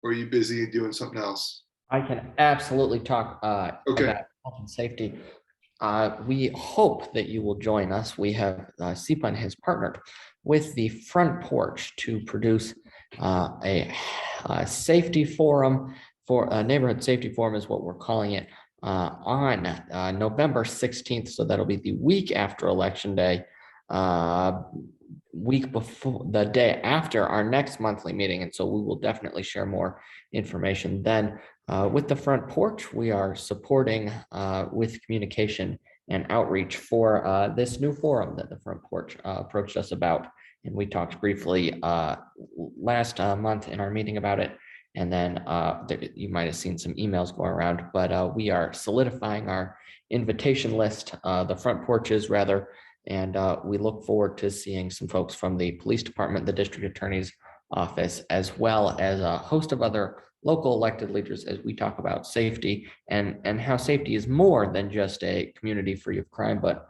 or are you busy doing something else? I can absolutely talk about health and safety. We hope that you will join us. We have CPUN has partnered with the Front Porch to produce a safety forum for a neighborhood safety forum is what we're calling it on November 16th. So that'll be the week after Election Day, week before, the day after our next monthly meeting. And so we will definitely share more information then. With the Front Porch, we are supporting with communication and outreach for this new forum that the Front Porch approached us about. And we talked briefly last month in our meeting about it. And then you might have seen some emails going around, but we are solidifying our invitation list, the Front Porches rather. And we look forward to seeing some folks from the police department, the district attorney's office, as well as a host of other local elected leaders as we talk about safety and how safety is more than just a community free of crime, but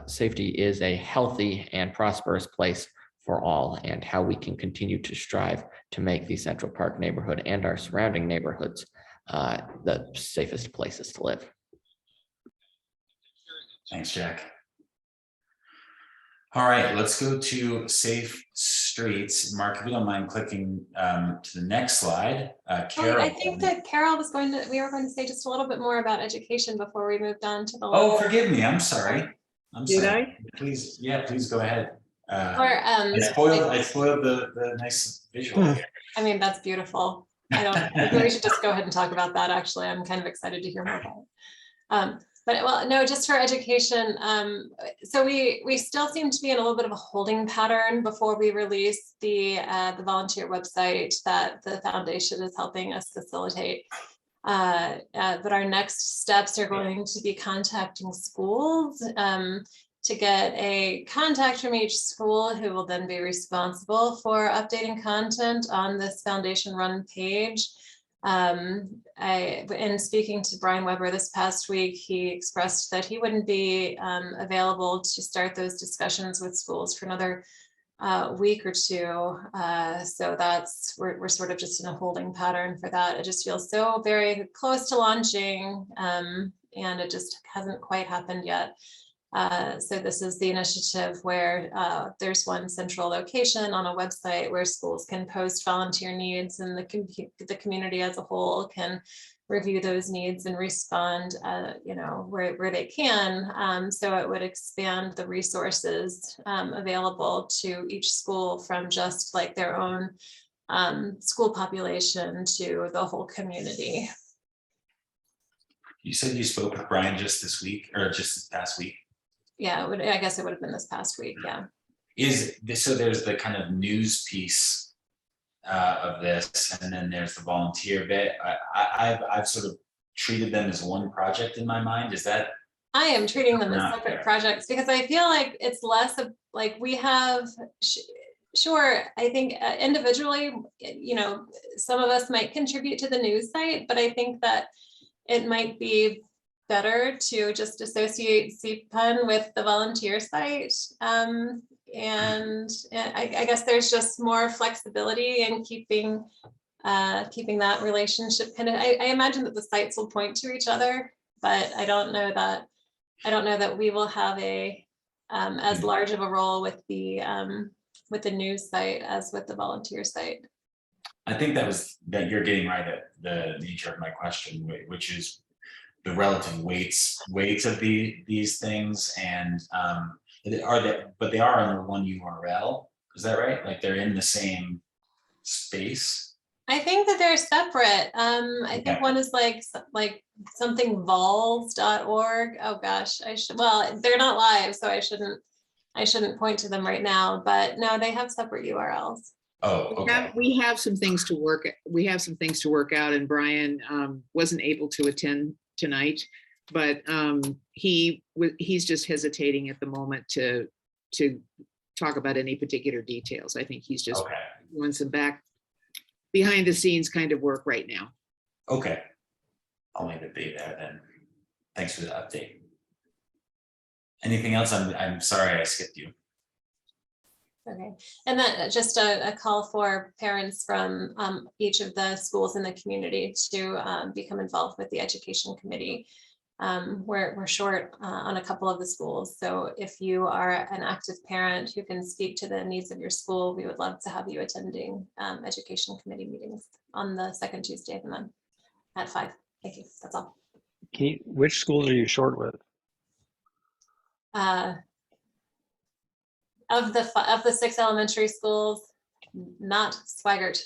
safety is a healthy and prosperous place for all, and how we can continue to strive to make the Central Park neighborhood and our surrounding neighborhoods the safest places to live. Thanks, Jack. All right, let's go to Safe Streets. Mark, if you don't mind clicking to the next slide. Carol. I think that Carol was we were going to say just a little bit more about education before we moved on to the. Oh, forgive me. I'm sorry. Did sorry. Please, yeah, please go ahead. Or I spoiled the nice visual here. I mean, that's beautiful. I think we should just go ahead and talk about that. Actually, I'm kind of excited to hear more about it. But well, no, just for education. So we still seem to be in a little bit of a holding pattern before we release the volunteer website that the foundation is helping us facilitate. But our next steps are going to be contacting schools to get a contact from each school who will then be responsible for updating content on this foundation run page. In speaking to Brian Weber this past week, he expressed that he wouldn't be available to start those discussions with schools for another week or two. So we're sort of just in a holding pattern for that. It just feels so very close to launching, and it just hasn't quite happened yet. So this is the initiative where there's one central location on a website where schools can post volunteer needs, and the community as a whole can review those needs and respond, where they can. So it would expand the resources available to each school from just like their own school population to the whole community. You said you spoke with Brian just this week or just this past week? Yeah, I guess it would have been this past week. Yeah. So there's the kind of news piece of this, and then there's the volunteer bit. I've sort of treated them as one project in my mind. Is that? I am treating them as Not separate there. projects because I feel like it's less of like we have. Sure, I think individually, some of us might contribute to the news site, but I think that it might be better to just associate CPUN with the volunteer site. And I guess there's just more flexibility in keeping that relationship kind of, I imagine that the sites will point to each other, but I don't know that we will have as large of a role with the news site as with the volunteer site. I think that you're getting right at the nature of my question, which is the relative weights of these things, and but they are under one URL. Is that right? Like they're in the same space? I think that they're separate. I think one is like something vols.org. Oh gosh, they're not live, so I shouldn't point to them right now, but no, they have separate URLs. Oh, okay. We have some things to work. We have some things to work out, and Brian wasn't able to attend tonight, but he's just hesitating at the moment to talk about any particular details. I think he's just doing some behind the scenes kind of work right now. Okay, I'll leave it be there then. Thanks for the update. Anything else? I'm sorry I skipped you. Okay, and then just a call for parents from each of the schools in the community to become involved with the education committee. We're short on a couple of the schools, so if you are an active parent who can speak to the needs of your school, we would love to have you attending education committee meetings on the second Tuesday of the month at 5. Thank you. That's all. Which schools are you short with? Of the 6 elementary schools, not Swigert.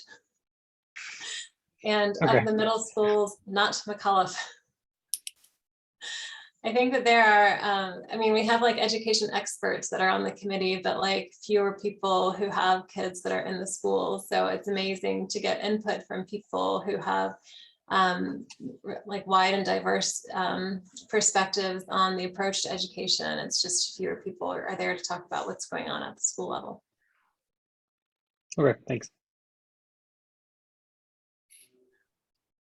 And of the middle schools, not McAuliffe. I think that there are, we have like education experts that are on the committee, but like fewer people who have kids that are in the schools. So it's amazing to get input from people who have like wide and diverse perspectives on the approach to education. It's just fewer people are there to talk about what's going on at the school level. Okay, thanks.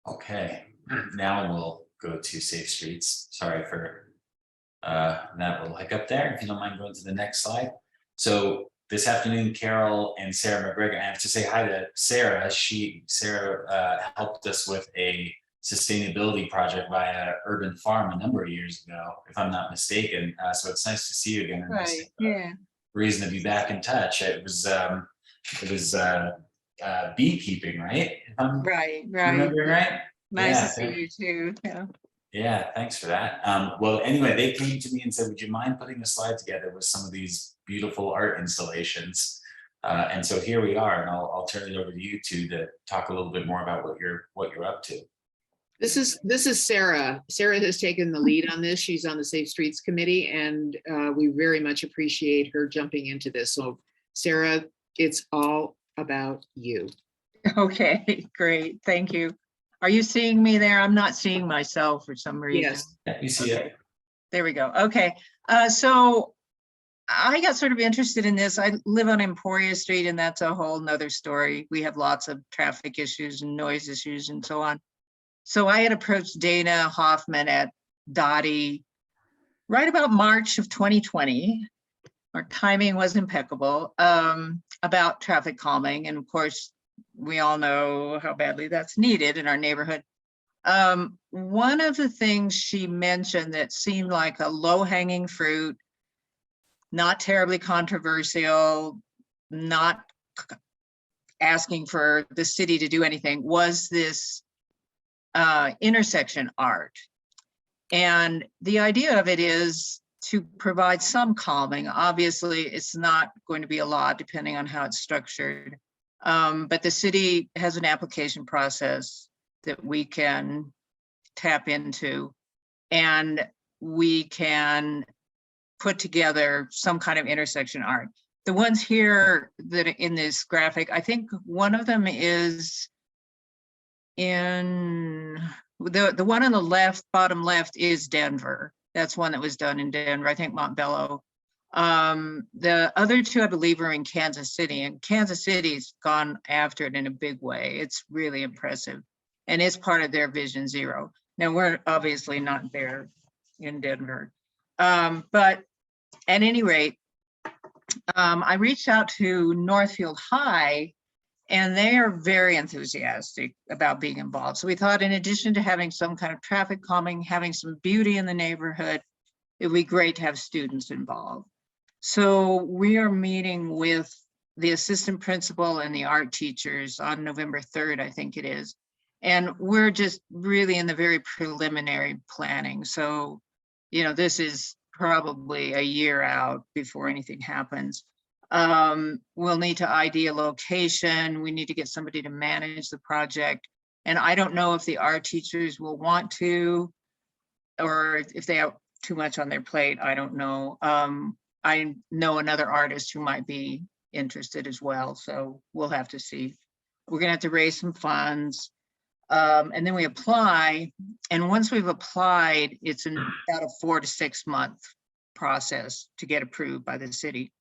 Okay, now we'll go to Safe Streets. Sorry for that little hiccup there. If you don't mind going to the next slide. So this afternoon, Carol and Sarah McGregor, I have to say hi to Sarah. Sarah helped us with a sustainability project via Urban Farm a number of years ago, if I'm not mistaken. So it's nice to see you again. Right, yeah. reason to be back in touch. It was beekeeping, right? If I'm Right. remembering right? Nice to Yeah, see you too. Yeah. yeah, thanks for that. Well, anyway, they came to me and said, would you mind putting a slide together with some of these beautiful art installations? And so here we are, and I'll turn it over to you two to talk a little bit more about what you're up to. This is Sarah. Sarah has taken the lead on this. She's on the Safe Streets Committee, and we very much appreciate her jumping into this. So Sarah, it's all about you. Okay, great. Thank you. Are you seeing me there? I'm not seeing myself for some reason. Yes. Yeah, you see it. There we go. Okay. So I got sort of interested in this. I live on Emporia Street, and that's a whole nother story. We have lots of traffic issues and noise issues and so on. So I had approached Dana Hoffman at Dottie right about March of 2020. Our timing was impeccable, about traffic calming. And of course, we all know how badly that's needed in our neighborhood. One of the things she mentioned that seemed like a low-hanging fruit, not terribly controversial, not asking for the city to do anything, was this intersection art. And the idea of it is to provide some calming. Obviously, it's not going to be a lot depending on how it's structured. But the city has an application process that we can tap into, and we can put together some kind of intersection art. The ones here that are in this graphic, I think one of them is in the one on the left, bottom left, is Denver. That's one that was done in Denver, I think Montbello. The other two, I believe, are in Kansas City, and Kansas City's gone after it in a big way. It's really impressive, and it's part of their Vision Zero. Now, we're obviously not there in Denver, but at any rate, I reached out to Northfield High, and they are very enthusiastic about being involved. So we thought, in addition to having some kind of traffic calming, having some beauty in the neighborhood, it would be great to have students involved. So we are meeting with the assistant principal and the art teachers on November 3rd, I think it is. And we're just really in the very preliminary planning. So, you know, this is probably a year out before anything happens. We'll need to ID a location. We need to get somebody to manage the project. And I don't know if the art teachers will want to, or if they have too much on their plate. I don't know. I know another artist who might be interested as well. So we'll have to see. We're gonna have to raise some funds. And then we apply. And once we've applied, it's about a 4 to 6 month process to get approved by the city.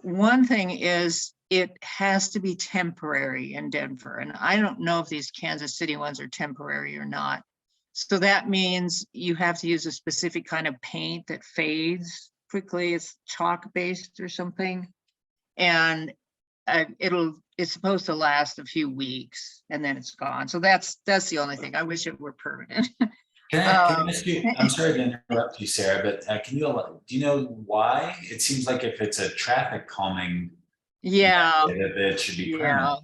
One thing is, it has to be temporary in Denver. And I don't know if these Kansas City ones are temporary or not. So that means you have to use a specific kind of paint that fades quickly. It's chalk based or something. And it's supposed to last a few weeks and then it's gone. So that's the only thing. I wish it were permanent. Can I ask you, I'm sorry to interrupt you, Sarah, but do you know why? It seems like if it's a traffic calming, Yeah, it should be permanent.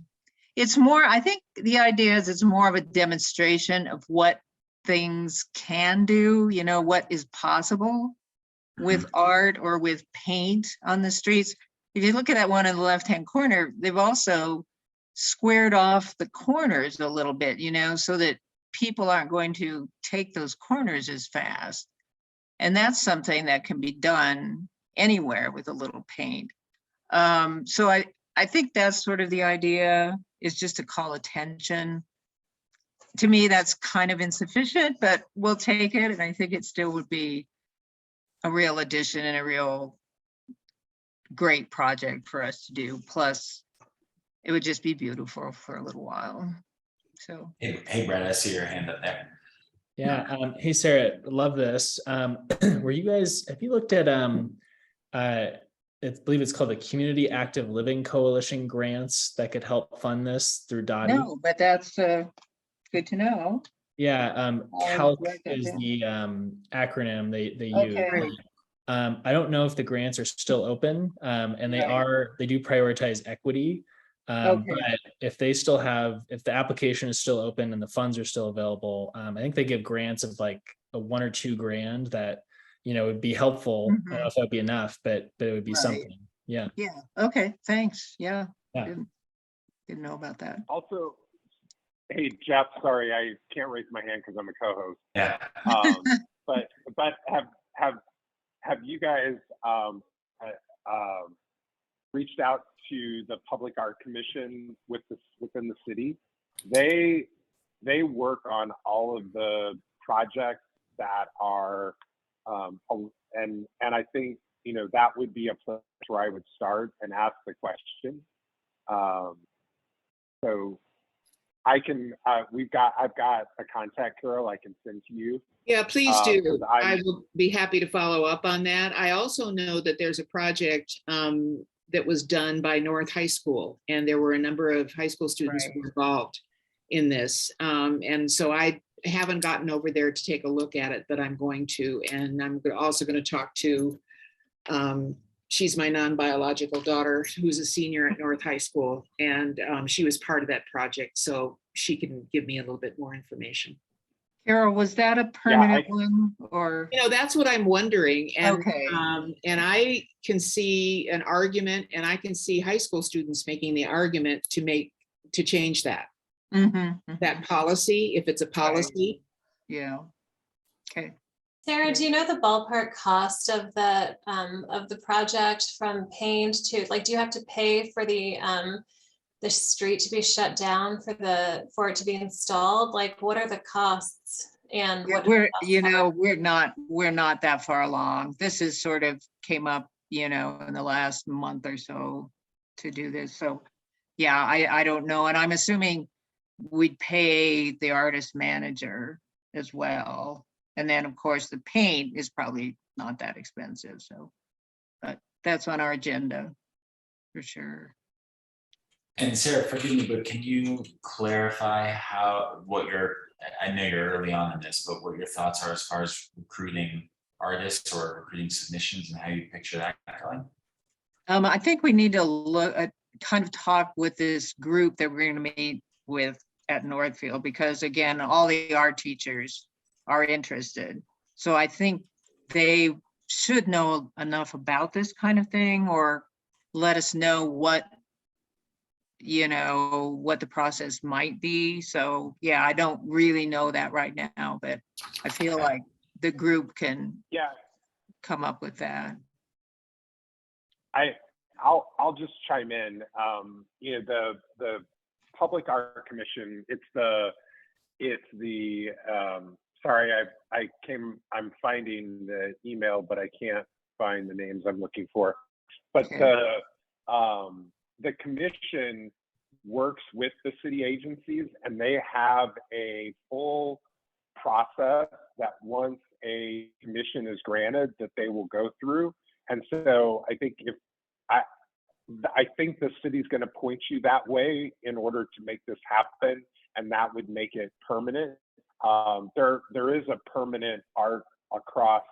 It's more, I think the idea is it's more of a demonstration of what things can do, you know, what is possible with art or with paint on the streets. If you look at that one in the left-hand corner, they've also squared off the corners a little bit, you know, so that people aren't going to take those corners as fast. And that's something that can be done anywhere with a little paint. So I think that's sort of the idea, is just to call attention. To me, that's kind of insufficient, but we'll take it. And I think it still would be a real addition and a real great project for us to do. Plus, it would just be beautiful for a little while. So Hey Brad, I see your hand up there. Yeah. Hey Sarah, love this. Were you guys, have you looked at I believe it's called the Community Active Living Coalition grants that could help fund this through Dottie? no, but that's good to know. Yeah, I'll CALC write that is down. the acronym they Okay. use. I don't know if the grants are still open, and they do prioritize equity. Okay. But if they still have, if the application is still open and the funds are still available, I think they give grants of like a $1 or $2 grand that, would be helpful. I don't know if that'd be enough, but it would be Right. something. Yeah. Yeah, okay, thanks. Yeah. Yeah. Didn't know about that. Also, hey, Jeff, sorry, I can't raise my hand because I'm a co-host. Yeah. But have you guys reached out to the Public Art Commission within the city? They work on all of the projects that are, and I think that would be a place where I would start and ask the question. So I can, I've got a contact, Carol, I can send to you. Yeah, please do. 'cause I will be happy to follow up on that. I also know that there's a project that was done by North High School, and there were a number of high school students who were involved in this. And so I haven't gotten over there to take a look at it, but I'm going to. And I'm also going to talk to, she's my non-biological daughter, who's a senior at North High School, and she was part of that project, so she can give me a little bit more information. Carol, was that a permanent one or? That's what I'm wondering. And, Okay. And I can see an argument, and I can see high school students making the argument to change that. That policy, if it's a policy. Yeah. Okay. Sarah, do you know the ballpark cost of the project from paint to, like, do you have to pay for the street to be shut down for it to be installed? Like, what are the costs? And Yeah, what we're not that far along. This is sort of came up, in the last month or so to do this. So yeah, I don't know. And I'm assuming we'd pay the artist manager as well. And then of course the paint is probably not that expensive. So, but that's on our agenda for sure. And Sarah, forgive me, but can you clarify I know you're early on in this, but what your thoughts are as far as recruiting artists or recruiting submissions and how you picture that going? I think we need to look at, kind of talk with this group that we're going to meet with at Northfield, because again, all the art teachers are interested. So I think they should know enough about this kind of thing, or let us know what the process might be. So yeah, I don't really know that right now, but I feel like the group can come up with that. I'll just chime in. The Public Art Commission, sorry, I'm finding the email, but I can't find the names I'm looking for. But the commission works with the city agencies, and they have a full process that once a commission is granted that they will go through. And so I think I think the city's going to point you that way in order to make this happen, and that would make it permanent. There is a permanent art across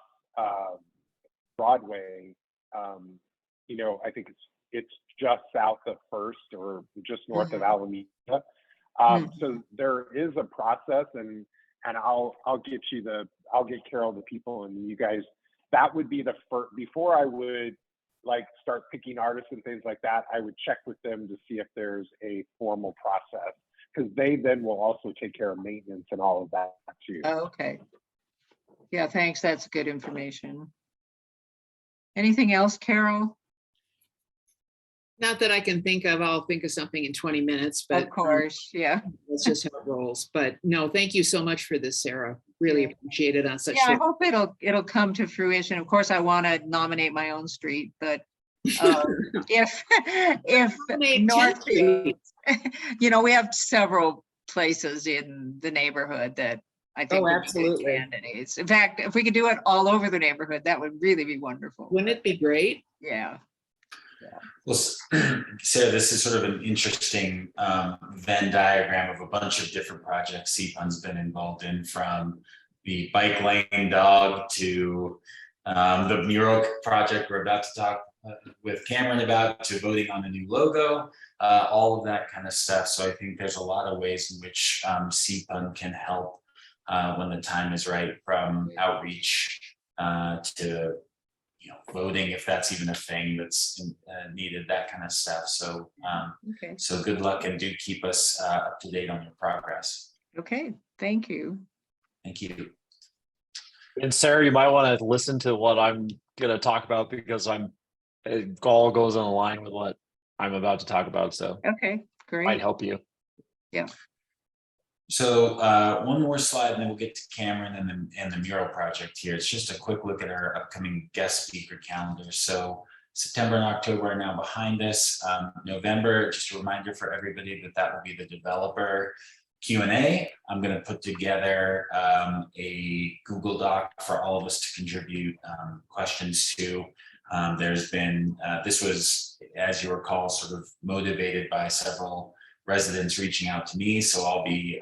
Broadway. I think it's just south of First or just north of Alameda. So there is a process, and I'll get Carol the people, and you guys. That would be the first, before I would start picking artists and things like that. I would check with them to see if there's a formal process, because they then will also take care of maintenance and all of that too. Oh, okay. Yeah, thanks. That's good information. Anything else, Carol? Not that I can think of. I'll think of something in 20 minutes, but of course, yeah. That's just how it rolls. But no, thank you so much for this, Sarah. Really appreciate it on such. Yeah, I hope it'll come to fruition. Of course, I want to nominate my own street, but if Northfield, we have several places in the neighborhood that I think would be good candidates. In fact, if we could do it all over the neighborhood, that would really be wonderful. Wouldn't it be great? Yeah. Well, Sarah, this is sort of an interesting Venn diagram of a bunch of different projects CPUN's been involved in, from the bike lane dog to the mural project we're about to talk with Cameron about, to voting on the new logo, all of that kind of stuff. So I think there's a lot of ways in which CPUN can help when the time is right, from outreach to voting, if that's even a thing that's needed, that kind of stuff. So Okay. so good luck, and do keep us up to date on your progress. Okay, thank you. Thank you. And Sarah, you might want to listen to what I'm going to talk about, because it all goes in line with what I'm about to talk about. So Okay, great. might help you. Yeah. So one more slide, and then we'll get to Cameron and the mural project here. It's just a quick look at our upcoming guest speaker calendar. So September and October are now behind us. November, just a reminder for everybody that will be the developer Q&A. I'm going to put together a Google Doc for all of us to contribute questions to. There's been, this was, as you recall, sort of motivated by several residents reaching out to me. So I'll be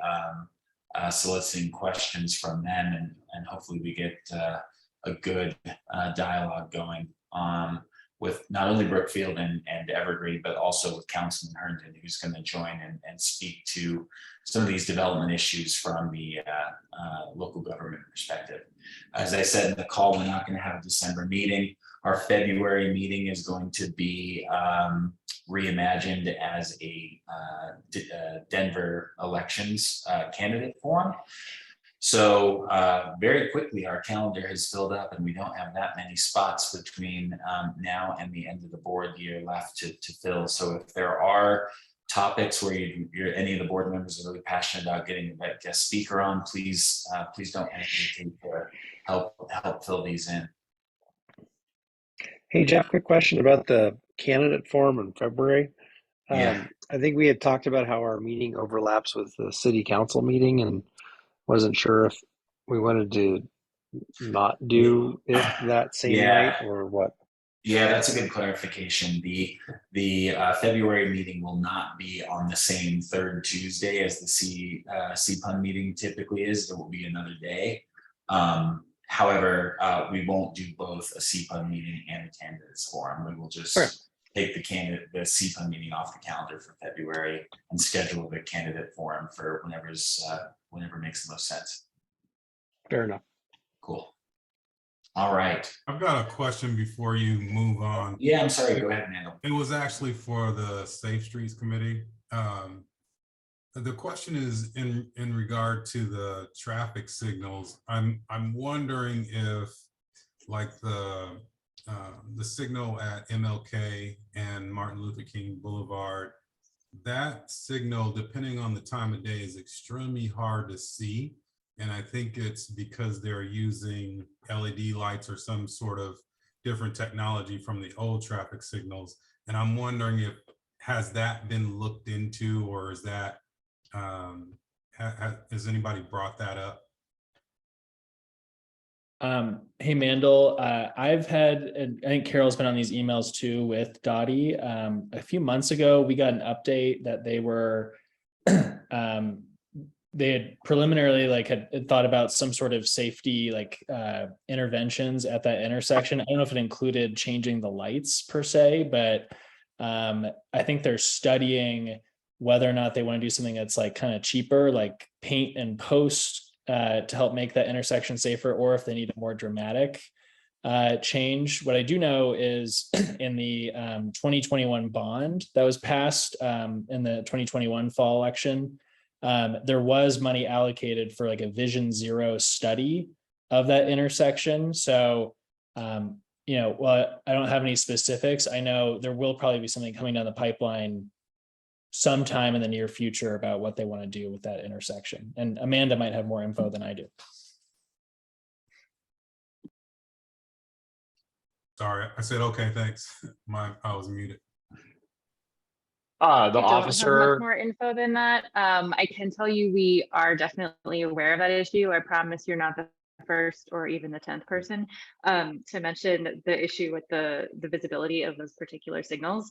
soliciting questions from them, and hopefully we get a good dialogue going with not only Brookfield and Evergreen, but also with Councilman Herndon, who's going to join and speak to some of these development issues from the local government perspective. As I said in the call, we're not going to have a December meeting. Our February meeting is going to be reimagined as a Denver elections candidate forum. So very quickly, our calendar has filled up, and we don't have that many spots between now and the end of the board year left to fill. So if there are topics where any of the board members are really passionate about getting a guest speaker on, please don't hesitate to help fill these in. Hey, Jeff, quick question about the candidate forum in February. Yeah. I think we had talked about how our meeting overlaps with the city council meeting, and wasn't sure if we wanted to not do it that same night or what. Yeah, that's a good clarification. The February meeting will not be on the same third Tuesday as the CPUN meeting typically is. There will be another day. However, we won't do both a CPUN meeting and a candidates forum. We will just take the CPUN meeting off the calendar for February and schedule the candidate forum for whenever makes the most sense. Fair enough. Cool. All right. I've got a question before you move on. Yeah, I'm sorry. Go ahead, Mandel. It was actually for the Safe Streets Committee. The question is in regard to the traffic signals. I'm wondering if, like the signal at MLK and Martin Luther King Boulevard, that signal, depending on the time of day, is extremely hard to see. And I think it's because they're using LED lights or some sort of different technology from the old traffic signals. And I'm wondering has that been looked into, or is that, has anybody brought that up? Hey, Mandel, I've had, I think Carol's been on these emails too with Dottie. A few months ago, we got an update that they were, they had preliminarily had thought about some sort of safety interventions at that intersection. I don't know if it included changing the lights per se, but I think they're studying whether or not they want to do something that's kind of cheaper, like paint and post to help make that intersection safer, or if they need a more dramatic change. What I do know is in the 2021 bond that was passed in the 2021 fall election, there was money allocated for a Vision Zero study of that intersection. So, well, I don't have any specifics. I know there will probably be something coming down the pipeline sometime in the near future about what they want to do with that intersection. And Amanda might have more info than I do. Sorry, I said, okay, thanks. I was muted. The I don't officer. have much more info than that. I can tell you we are definitely aware of that issue. I promise you're not the first or even the 10th person to mention the issue with the visibility of those particular signals.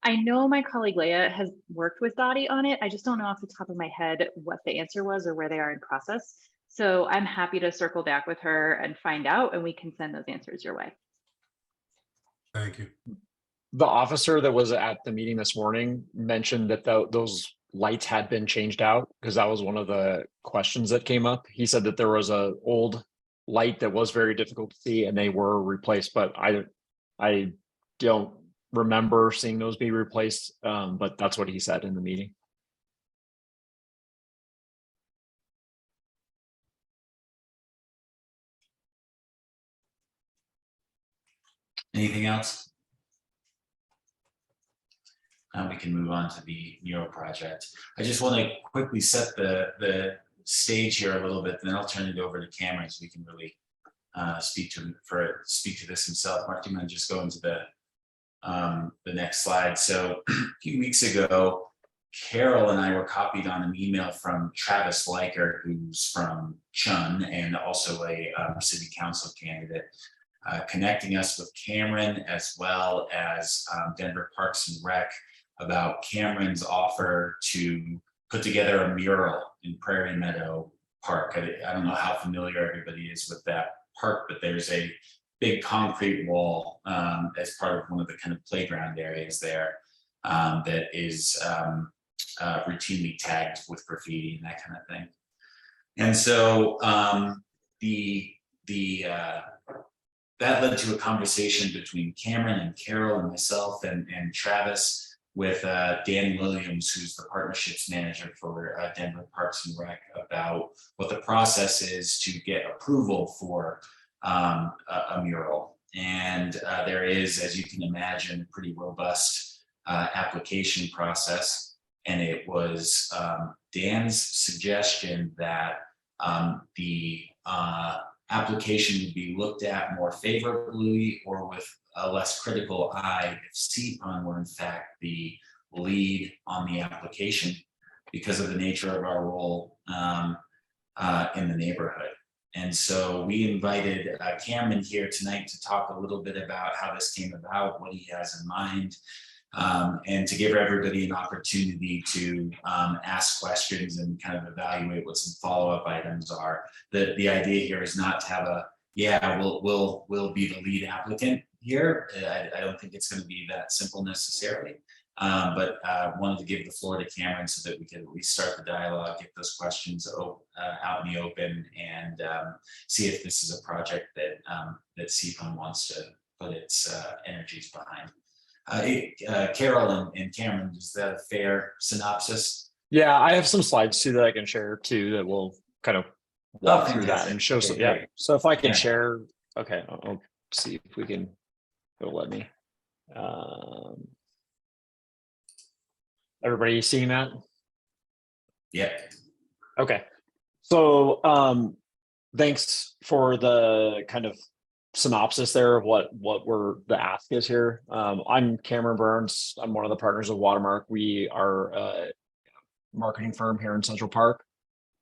I know my colleague Leah has worked with Dottie on it. I just don't know off the top of my head what the answer was or where they are in process. So I'm happy to circle back with her and find out, and we can send those answers your way. Thank you. The officer that was at the meeting this morning mentioned that those lights had been changed out, because that was one of the questions that came up. He said that there was a old light that was very difficult to see and they were replaced, but I don't remember seeing those be replaced. But that's what he said in the meeting. Anything else? We can move on to the mural project. I just want to quickly set the stage here a little bit, then I'll turn it over to Cameron so we can really speak to this himself. Mark, do you mind just going to the next slide? So a few weeks ago, Carol and I were copied on an email from Travis Leiker, who's from CPUN and also a city council candidate, connecting us with Cameron as well as Denver Parks and Rec about Cameron's offer to put together a mural in Prairie Meadow Park. I don't know how familiar everybody is with that park, but there's a big concrete wall as part of one of the kind of playground areas there that is routinely tagged with graffiti and that kind of thing. And so that led to a conversation between Cameron and Carol and myself and Travis with Dan Williams, who's the partnerships manager for Denver Parks and Rec, about what the process is to get approval for a mural. And there is, as you can imagine, a pretty robust application process. And it was Dan's suggestion that the application would be looked at more favorably or with a less critical eye if CPUN were in fact the lead on the application because of the nature of our role in the neighborhood. And so we invited Cameron here tonight to talk a little bit about how this came about, what he has in mind, and to give everybody an opportunity to ask questions and kind of evaluate what some follow-up items are. The idea here is not to have we'll be the lead applicant here. I don't think it's going to be that simple necessarily, but wanted to give the floor to Cameron so that we could at least start the dialogue, get those questions out in the open, and see if this is a project that CPUN wants to put its energies behind. Carol and Cameron, is that a fair synopsis? Yeah, I have some slides too that I can share too that will kind of walk through that and show some. Yeah, so if I can share, okay, I'll see if we can. It'll let me. Everybody seeing that? Yeah. Okay. So thanks for the kind of synopsis there of what the ask is here. I'm Cameron Burns. I'm one of the partners of Watermark. We are a marketing firm here in Central Park.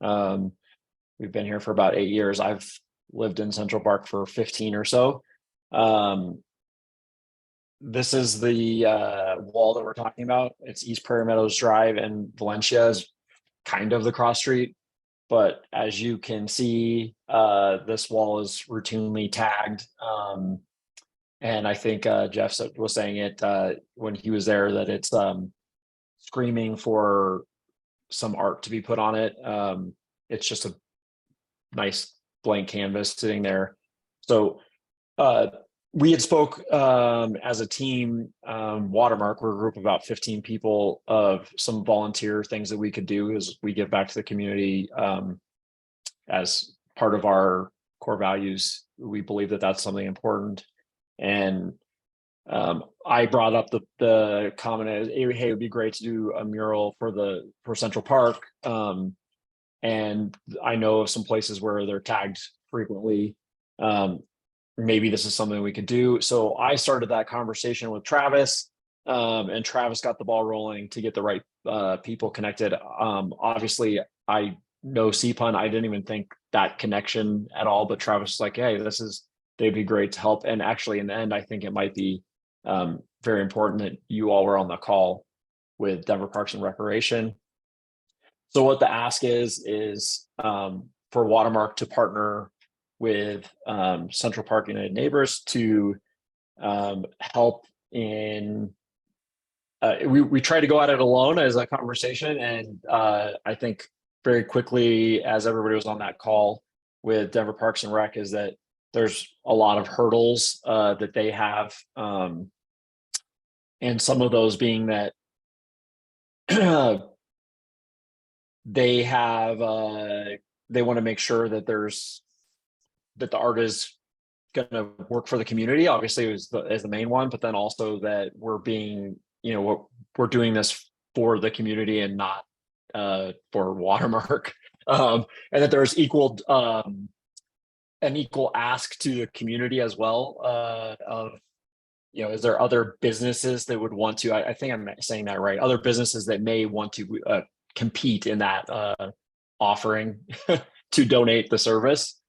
We've been here for about 8 years. I've lived in Central Park for 15 or so. This is the wall that we're talking about. It's East Prairie Meadows Drive, and Valencia is kind of the cross street. But as you can see, this wall is routinely tagged. And I think Jeff was saying it when he was there, that it's screaming for some art to be put on it. It's just a nice blank canvas sitting there. So we had spoke as a team, Watermark, we're a group of about 15 people, of some volunteer things that we could do as we give back to the community as part of our core values. We believe that that's something important. And I brought up the comment as, hey, it would be great to do a mural for Central Park. And I know of some places where they're tagged frequently. Maybe this is something we could do. So I started that conversation with Travis, and Travis got the ball rolling to get the right people connected. Obviously, I know CPUN. I didn't even think that connection at all, but Travis was like, hey, they'd be great to help. And actually, in the end, I think it might be very important that you all were on the call with Denver Parks and Recreation. So what the ask is for for Watermark to partner with Central Park United Neighbors to help in. We tried to go at it alone as a conversation, and I think very quickly, as everybody was on that call with Denver Parks and Rec, is that there's a lot of hurdles that they have, and some of those being that they have they want to make sure that that the art is going to work for the community, obviously as the main one, but then also that we're being, we're doing this for the community and not for Watermark, and that there's an equal ask to the community as well, of, is there other businesses that would want to, I think I'm saying that right, other businesses that may want to compete in that offering to donate the service.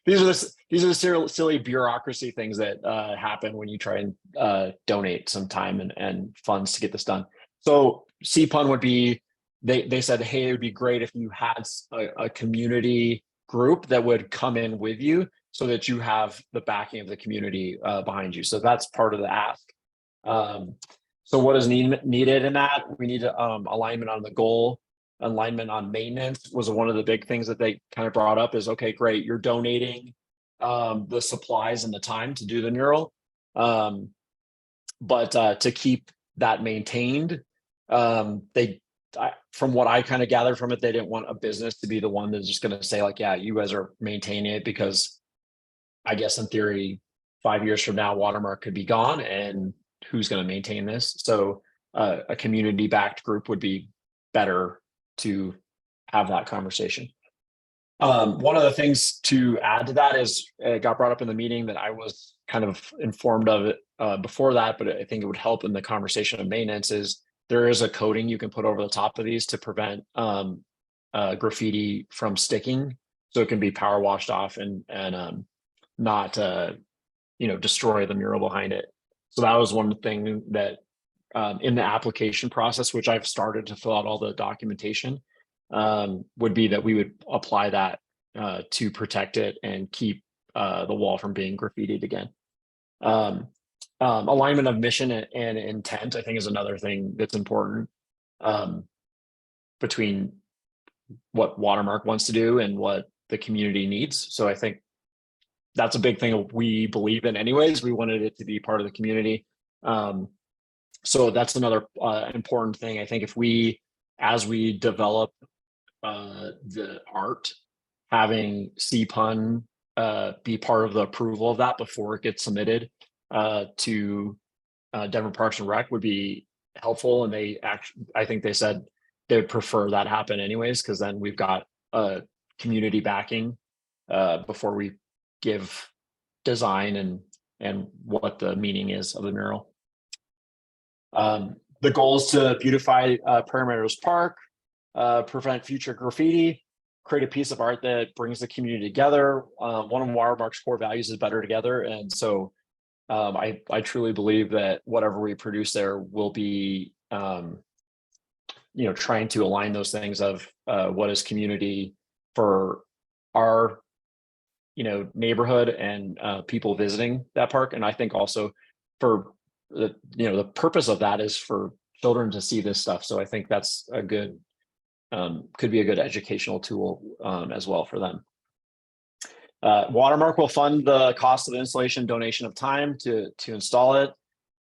These are the silly bureaucracy things that happen when you try and donate some time and funds to get this done. So CPUN would be, they said, hey, it would be great if you had a community group that would come in with you so that you have the backing of the community behind you. So that's part of the ask. So what is needed in that? We need alignment on the goal. Alignment on maintenance was one of the big things that they kind of brought up is, okay, great, you're donating the supplies and the time to do the mural. But to keep that maintained, from what I kind of gathered from it, they didn't want a business to be the one that's just going to say like, yeah, you guys are maintaining it, because I guess in theory, 5 years from now, Watermark could be gone and who's going to maintain this? So a community backed group would be better to have that conversation. One of the things to add to that is, it got brought up in the meeting that I was kind of informed of it before that, but I think it would help in the conversation of maintenance, is there is a coating you can put over the top of these to prevent graffiti from sticking. So it can be power washed off and not destroy the mural behind it. So that was one thing that in the application process, which I've started to fill out all the documentation, would be that we would apply that to protect it and keep the wall from being graffitied again. Alignment of mission and intent, I think, is another thing that's important between what Watermark wants to do and what the community needs. So I think that's a big thing we believe in anyways. We wanted it to be part of the community. So that's another important thing. I think if as we develop the art, having CPUN be part of the approval of that before it gets submitted to Denver Parks and Rec would be helpful. And I think they said they would prefer that happen anyways, because then we've got community backing before we give design and what the meaning is of the mural. The goal is to beautify Prairie Meadows Park, prevent future graffiti, create a piece of art that brings the community together. One of Watermark's core values is better together. And so I truly believe that whatever we produce there will be, trying to align those things of what is community for our, neighborhood and people visiting that park. And I think also for the purpose of that is for children to see this stuff. So I think that's a good, could be a good educational tool as well for them. Watermark will fund the cost of the installation, donation of time to install it.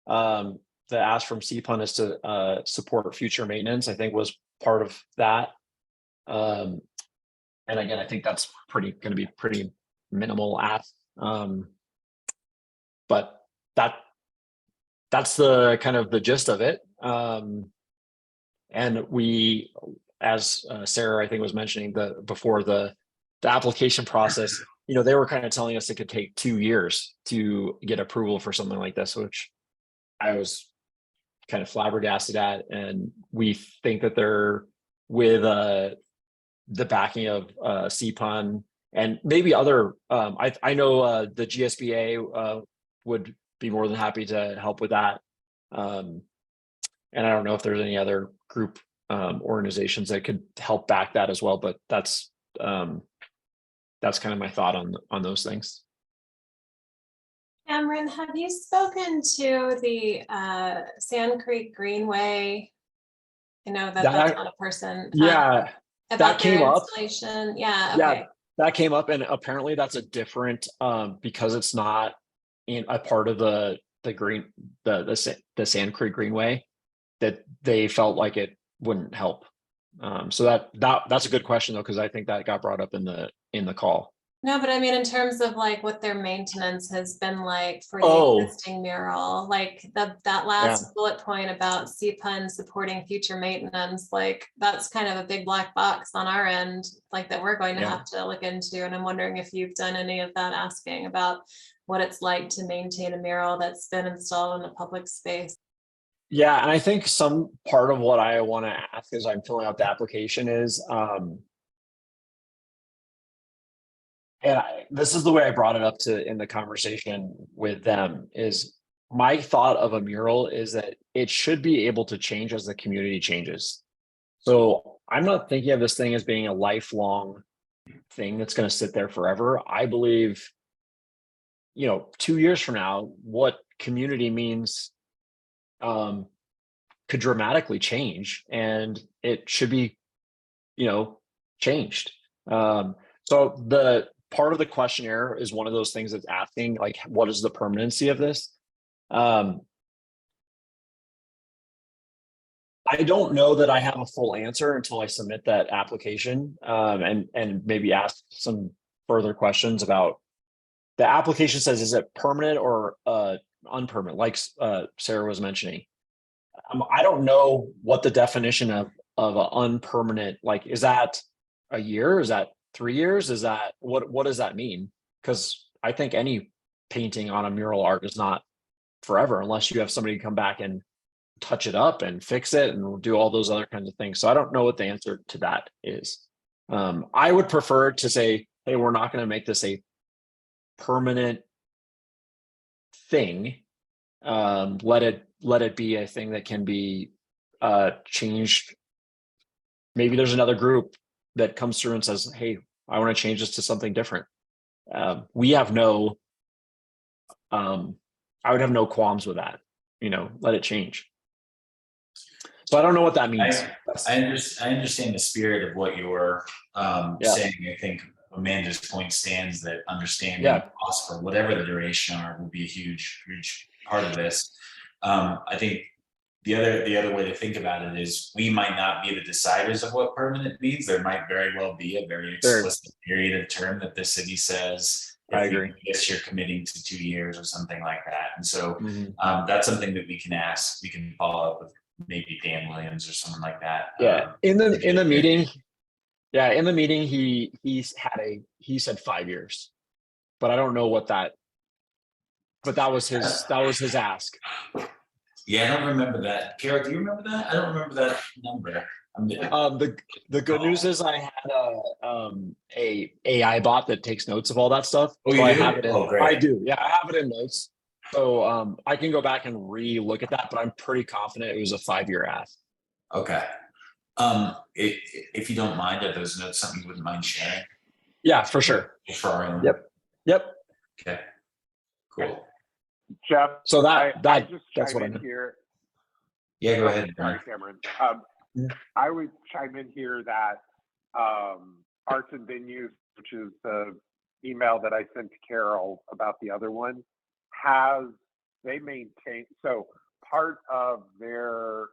The ask from CPUN is to support future maintenance, I think was part of that. And again, I think that's going to be pretty minimal ask. But that's the kind of the gist of it. And we, as Sarah, I think, was mentioning before the application process, they were kind of telling us it could take 2 years to get approval for something like this, which I was kind of flabbergasted at. And we think that they're with the backing of CPUN and maybe other, I know the GSBA would be more than happy to help with that. And I don't know if there's any other group organizations that could help back that as well, but that's that's kind of my thought on those things. Cameron, have you spoken to the Sand Creek Greenway? I know that that's not a person. Yeah, About that their came up. installation. Yeah, Yeah, okay. that came up, and apparently that's a different because it's not in a part of the Sand Creek Greenway, that they felt like it wouldn't help. So that's a good question though, because I think that got brought up in the call. No, but I mean, in terms of like what their maintenance has been like for the Oh. existing mural, like that last bullet point about CPUN supporting future maintenance, like that's kind of a big black box on our end, like that we're going to have to look into. And I'm wondering if you've done any of that, asking about what it's like to maintain a mural that's been installed in a public space. Yeah, and I think some part of what I want to ask as I'm filling out the application is, this is the way I brought it up in the conversation with them, is my thought of a mural is that it should be able to change as the community changes. So I'm not thinking of this thing as being a lifelong thing that's going to sit there forever. I believe, 2 years from now, what community means could dramatically change, and it should be, changed. So the part of the questionnaire is one of those things that's asking, like, what is the permanency of this? I don't know that I have a full answer until I submit that application, and maybe ask some further questions about the application. Says, is it permanent or unpermanent, like Sarah was mentioning. I don't know what the definition of an unpermanent, like, is that a year? Is that 3 years? Is that what does that mean? Because I think any painting on a mural art is not forever unless you have somebody come back and touch it up and fix it and do all those other kinds of things. So I don't know what the answer to that is. I would prefer to say, hey, we're not going to make this a permanent thing. Let it be a thing that can be changed. Maybe there's another group that comes through and says, hey, I want to change this to something different. We have no, I would have no qualms with that, let it change. So I don't know what that means. I understand the spirit of what you're saying. I think Amanda's point stands that understanding the cost for whatever the duration are will be a huge part of this. I think the other way to think about it is we might not be the deciders of what permanent means. There might very well be a very explicit period of term that the city says, I agree. Yes, you're committing to 2 years or something like that. And so that's something that we can ask. We can follow up with maybe Dan Williams or someone like that. Yeah. In the meeting. Yeah. In the meeting, he said 5 years, but I don't know what that, but that was his ask. Yeah, I don't remember that. Carol, do you remember that? I don't remember that number. The good news is I had a AI bot that takes notes of all that stuff. Oh, so you do? Great. I do. Yeah, I have it in notes. So I can go back and re-look at that, but I'm pretty confident it was a 5-year ask. Okay. If you don't mind, are those notes something you wouldn't mind sharing? Yeah, for sure. For our own. Yep. Okay. Cool. Jeff. So that's what I'm here. Yeah, go ahead. Sorry, Cameron. I would chime in here that Arts and Venues, which is the email that I sent to Carol about the other one, they maintain, so part of their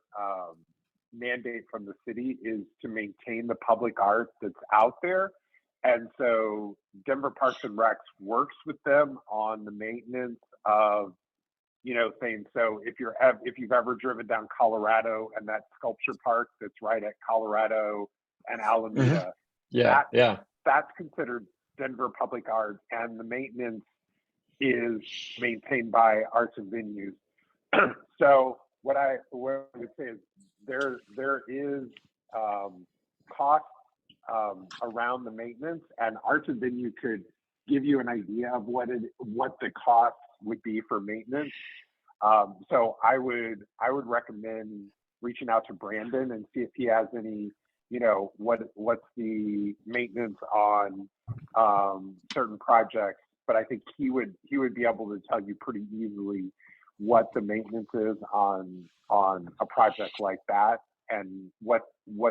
mandate from the city is to maintain the public art that's out there. And so Denver Parks and Recs works with them on the maintenance of, things. So if you've ever driven down Colorado and that sculpture park that's right at Colorado and Alameda, that's considered Denver public art, and the maintenance is maintained by Arts and Venues. So what I would say is there is cost around the maintenance, and Arts and Venue could give you an idea of what the cost would be for maintenance. So I would recommend reaching out to Brandon and see if he has any what's the maintenance on certain projects, but I think he would be able to tell you pretty easily what the maintenance is on a project like that, and what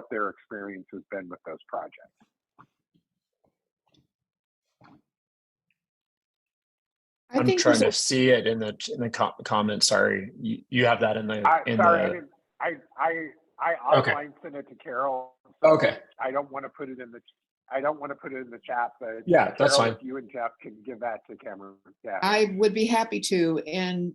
their experience has been with those projects. I I'm think trying there's to see it in the comments. Sorry, you have that in the I Okay. online sent it to Carol. So Okay. I don't want to put it in the chat, but Yeah, that's Carol, fine. if you and Jeff can give that to Cameron. Yeah. I would be happy to. And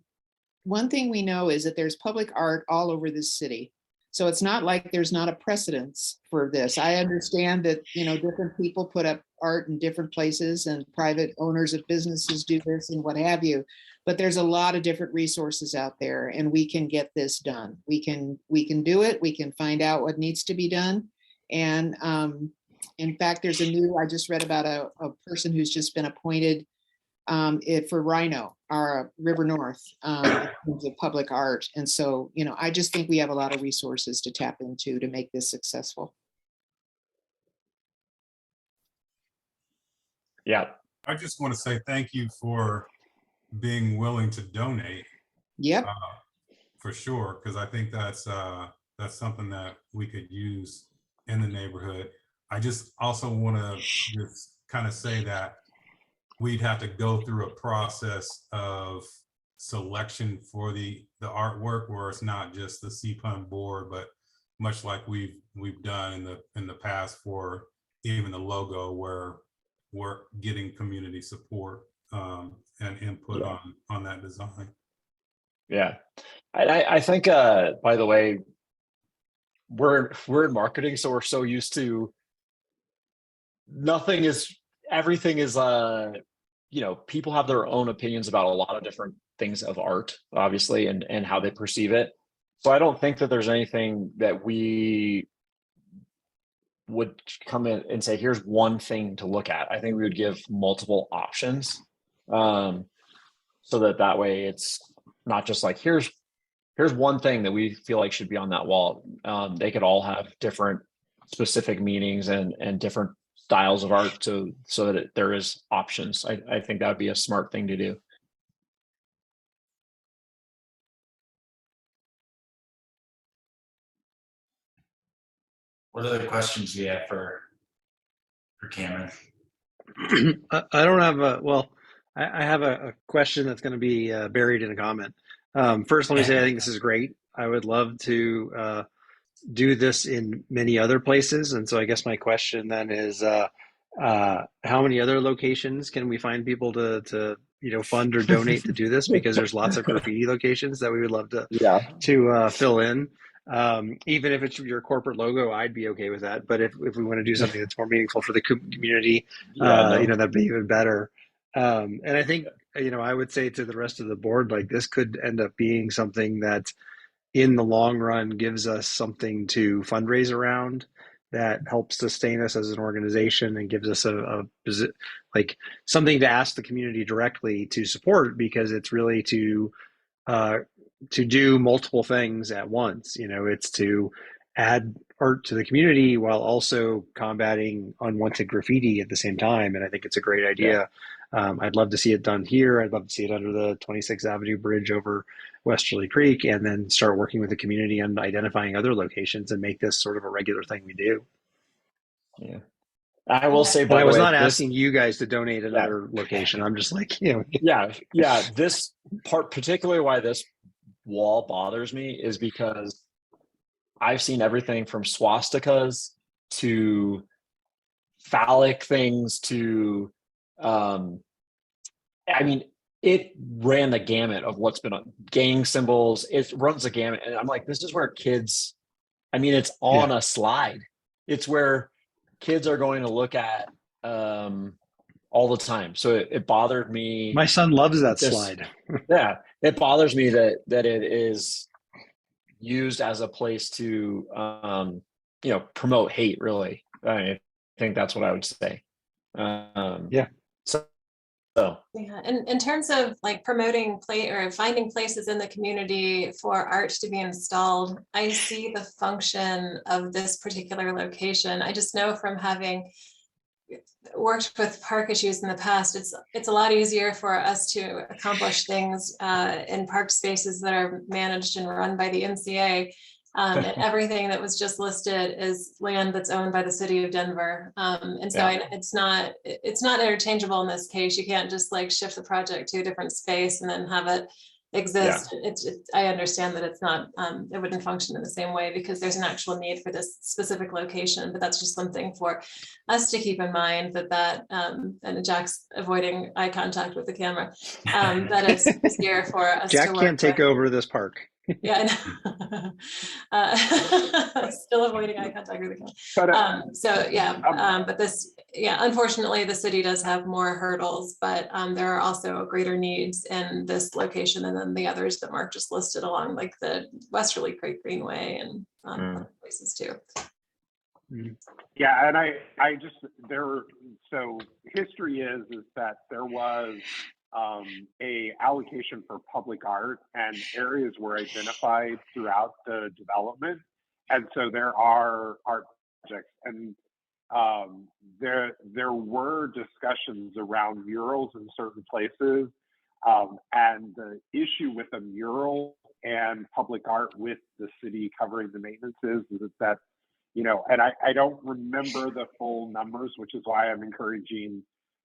one thing we know is that there's public art all over this city. So it's not like there's not a precedence for this. I understand that, different people put up art in different places and private owners of businesses do this and what have you. But there's a lot of different resources out there and we can get this done. We can do it. We can find out what needs to be done. And in fact, I just read about a person who's just been appointed for Rhino, our River North, in terms of public art. And so, I just think we have a lot of resources to tap into to make this successful. Yeah. I just want to say thank you for being willing to donate. Yep. For sure, because I think that's something that we could use in the neighborhood. I just also want to just kind of say that we'd have to go through a process of selection for the artwork, where it's not just the CPUN board, but much like we've done in the past for even the logo, where we're getting community support and input on that design. Yeah. I think by the way, we're in marketing, so we're so used to everything is people have their own opinions about a lot of different things of art, obviously, and how they perceive it. So I don't think that there's anything that we would come in and say, here's one thing to look at. I think we would give multiple options, so that way it's not just like here's one thing that we feel like should be on that wall. They could all have different specific meanings and different styles of art so that there is options. I think that would be a smart thing to do. What other questions do you have for Cameron? I don't have I have a question that's going to be buried in a comment. First, let me say I think this is great. I would love to do this in many other places. And so I guess my question then is, how many other locations can we find people to fund or donate to do this? Because there's lots of graffiti locations that we would love to fill in. Even if it's your corporate logo, I'd be okay with that. But if we want to do something that's more meaningful for the community, that'd be even better. And I think, I would say to the rest of the board, like this could end up being something that in the long run gives us something to fundraise around that helps sustain us as an organization and gives us like something to ask the community directly to support, because it's really to do multiple things at once. It's to add art to the community while also combating unwanted graffiti at the same time. And I think it's a great idea. I'd love to see it done here. I'd love to see it under the 26th Avenue Bridge over Westerly Creek, and then start working with the community on identifying other locations and make this sort of a regular thing we do. Yeah. I will say, by I the was way, not asking you guys to donate another location. I'm just like, Yeah. This part, particularly why this wall bothers me, is because I've seen everything from swastikas to phallic things to, it ran the gamut of what's been on gang symbols. It runs the gamut. And I'm like, this is where kids, it's on a slide. It's where kids are going to look at all the time. So it bothered me. My son loves that slide. Yeah. It bothers me that it is used as a place to, promote hate, really. I think that's what I would say. Yeah. So So Yeah, and in terms of like promoting play or finding places in the community for art to be installed, I see the function of this particular location. I just know from having worked with park issues in the past, it's a lot easier for us to accomplish things in park spaces that are managed and run by the MCA. And everything that was just listed is land that's owned by the city of Denver. And so it's not interchangeable in this case. You can't just like shift the project to a different space and then have it exist. I understand that it's not, it wouldn't function in the same way because there's an actual need for this specific location, but that's just something for us to keep in mind and Jack's avoiding eye contact with the camera, that it's easier for us to Jack work can't take with. over this park. Yeah, I know. Still avoiding eye contact with the camera. But unfortunately, the city does have more hurdles, but there are also greater needs in this location and then the others that Mark just listed along like the Westerly Creek Greenway and other places too. Yeah, and I just so history is that there was a allocation for public art and areas were identified throughout the development, and so there are art projects, and there were discussions around murals in certain places, and the issue with a mural and public art with the city covering the maintenance is that and I don't remember the full numbers, which is why I'm encouraging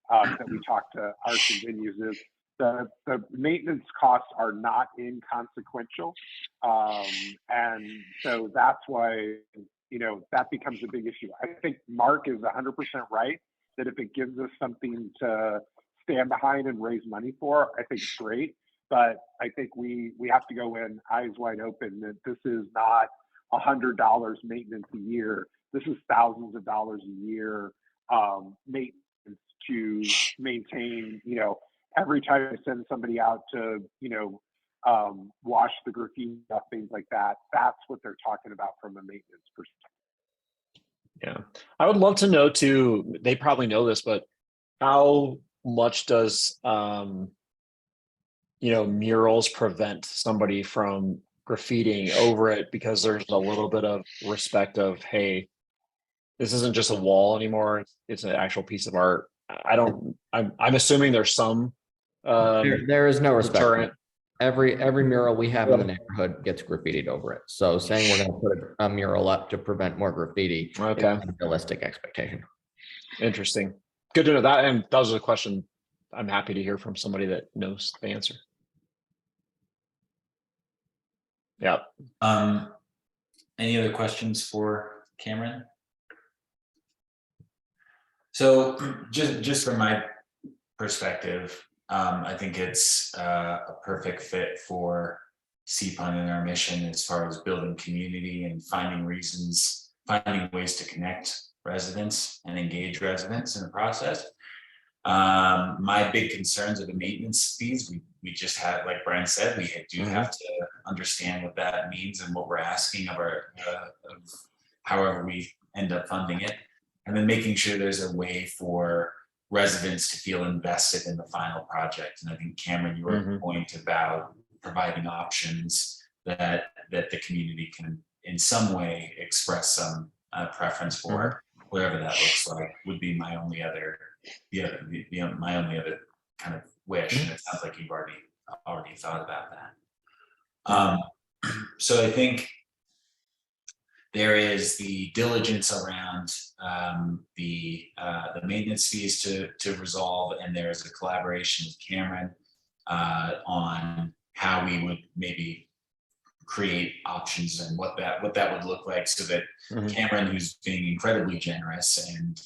that we talk to arts and venues, is the maintenance costs are not inconsequential. And so that's why, that becomes a big issue. I think Mark is 100% right, that if it gives us something to stand behind and raise money for, I think it's great. But I think we have to go in eyes wide open that this is not $100 maintenance a year. This is thousands of dollars a year maintenance to maintain, every time I send somebody out to, wash the graffiti stuff, things like that. That's what they're talking about from a maintenance perspective. Yeah, I would love to know too, they probably know this, but how much does, murals prevent somebody from graffitiing over it because there's a little bit of respect of, hey, this isn't just a wall anymore, it's an actual piece of art. I'm assuming there's some there is no respect. deterrent. Every mural we have in the neighborhood gets graffitied over it. So saying we're going to put a mural up to prevent more graffiti is a realistic expectation. Interesting. Good to know that. And that was a question I'm happy to hear from somebody that knows the answer. Yeah. Any other questions for Cameron? So just from my perspective, I think it's a perfect fit for CPUN and our mission as far as building community and finding ways to connect residents and engage residents in the process. My big concerns are the maintenance fees. We just had, like Brian said, we do have to understand what that means and what we're asking of however we end up funding it. And then making sure there's a way for residents to feel invested in the final project. And I think Cameron, your point about providing options that the community can in some way express some preference for, whatever that looks like, would be my only other my only other kind of wish. And it sounds like you've already thought about that. So I think there is the diligence around the maintenance fees to resolve, and there is a collaboration with Cameron on how we would maybe create options and what that would look like, so that Cameron, who's being incredibly generous and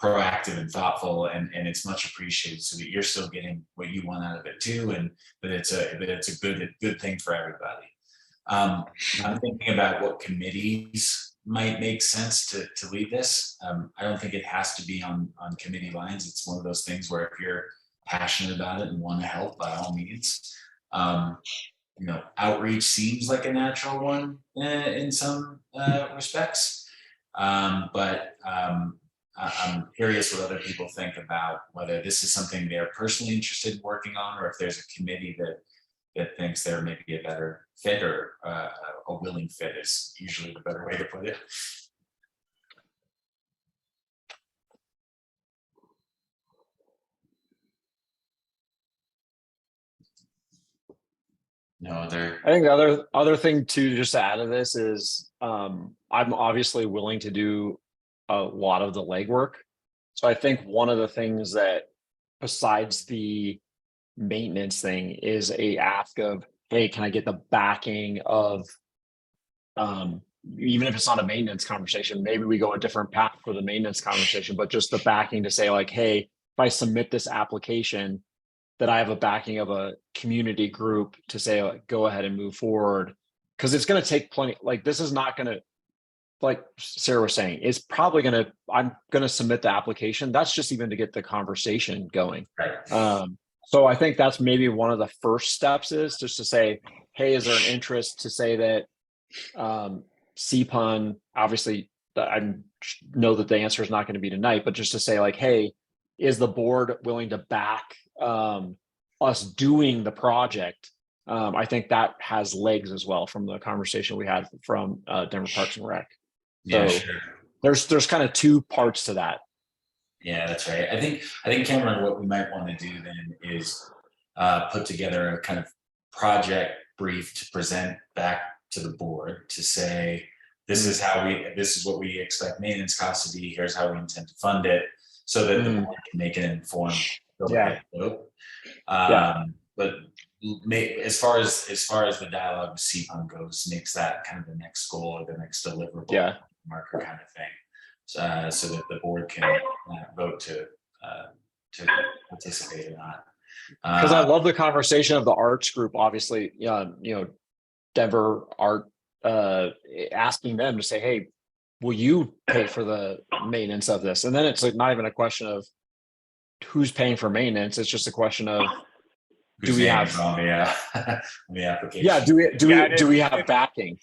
proactive and thoughtful, and it's much appreciated, so that you're still getting what you want out of it too, and that it's a good thing for everybody. I'm thinking about what committees might make sense to lead this. I don't think it has to be on committee lines. It's one of those things where if you're passionate about it and want to help, by all means. Outreach seems like a natural one in some respects, but I'm curious what other people think about whether this is something they're personally interested in working on, or if there's a committee that thinks there may be a better fit, or a willing fit is usually the better way to put it. No other. I think the other thing to just add to this is I'm obviously willing to do a lot of the legwork. So I think one of the things that, besides the maintenance thing, is a ask of, hey, can I get the backing of even if it's not a maintenance conversation, maybe we go a different path for the maintenance conversation, but just the backing to say like, hey, if I submit this application, that I have a backing of a community group to say, like, go ahead and move forward. Cause it's going to take plenty, like, this is not going to, like Sarah was saying, it's probably going to, I'm going to submit the application. That's just even to get the conversation going. Right. So I think that's maybe one of the first steps, is just to say, hey, is there an interest to say that CPUN, obviously I know that the answer is not going to be tonight, but just to say like, hey, is the board willing to back us doing the project? I think that has legs as well from the conversation we had from Denver Parks and Rec. Yeah, So sure. there's kind of two parts to that. Yeah, that's right. I think Cameron, what we might want to do then is put together a kind of project brief to present back to the board to say, this is what we expect maintenance costs to be. Here's how we intend to fund it, so that the board can make an informed vote. But as far as the dialogue with CPUN goes, makes that kind of the next goal or the next deliverable marker kind of thing. So that the board can vote to participate or not. Because I love the conversation of the arts group, obviously, Denver Art, asking them to say, hey, will you pay for the maintenance of this? And then it's like not even a question of who's paying for maintenance. It's just a question of, do we have on the application? Yeah, do we have backing?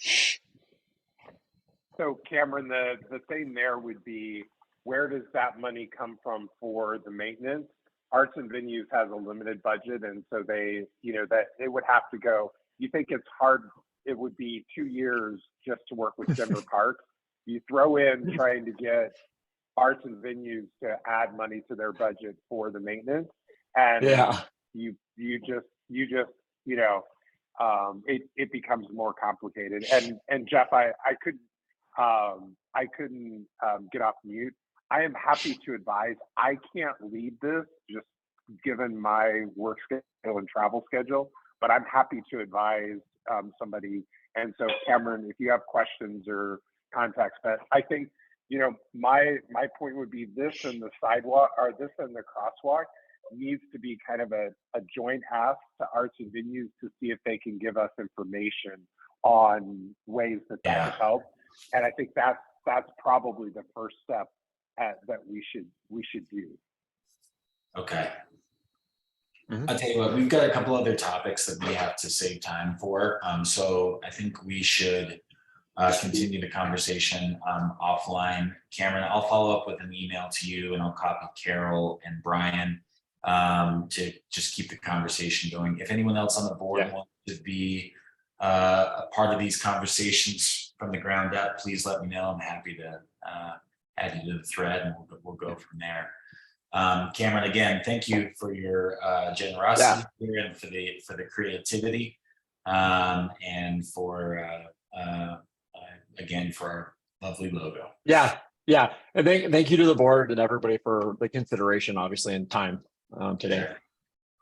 So Cameron, the thing there would be, where does that money come from for the maintenance? Arts and Venues has a limited budget, and so they, that it would have to go. You think it's hard? It would be 2 years just to work with Denver Parks. You throw in trying to get Arts and Venues to add money to their budget for the maintenance, and you just it becomes more complicated. And Jeff, I couldn't get off mute. I am happy to advise. I can't lead this, just given my work schedule and travel schedule, but I'm happy to advise somebody. And so Cameron, if you have questions or contacts, but I think, my point would be, this and the sidewalk, or this and the crosswalk, needs to be kind of a joint ask to Arts and Venues to see if they can give us information on ways that would help. And I think that's probably the first step that we should do. Okay. I'll tell you what, we've got a couple other topics that we have to save time for. So I think we should continue the conversation offline. Cameron, I'll follow up with an email to you, and I'll copy Carol and Brian to just keep the conversation going. If anyone else on the board wants to be a part of these conversations from the ground up, please let me know. I'm happy to add you to the thread, and we'll go from there. Cameron, again, thank you for your generosity here, and for the creativity, and for again, for our lovely logo. Yeah. And thank you to the board and everybody for the consideration, obviously, and time today. Sure.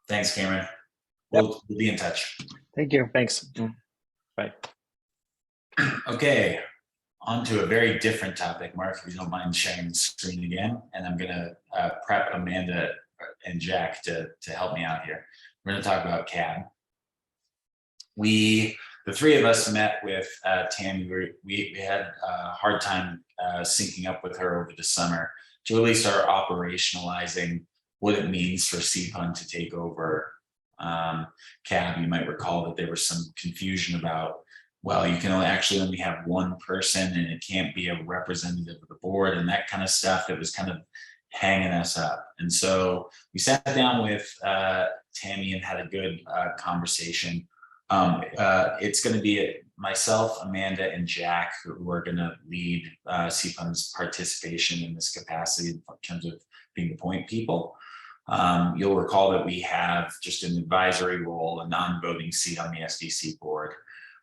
Thanks, Cameron. We'll be in touch. Thank you. Thanks. Bye. Okay, on to a very different topic, Mark, if you don't mind sharing the screen again. And I'm gonna prep Amanda and Jack to help me out here. We're gonna talk about CAB. The three of us met with Tammy. We had a hard time syncing up with her over the summer to really start operationalizing what it means for CPUN to take over CAB. You might recall that there was some confusion about well, you can only have one person and it can't be a representative of the board and that kind of stuff that was kind of hanging us up. And so we sat down with Tammy and had a good conversation. It's going to be myself, Amanda, and Jack who are going to lead CPUN's participation in this capacity in terms of being the point people. You'll recall that we have just an advisory role, a non-voting seat on the SDC board.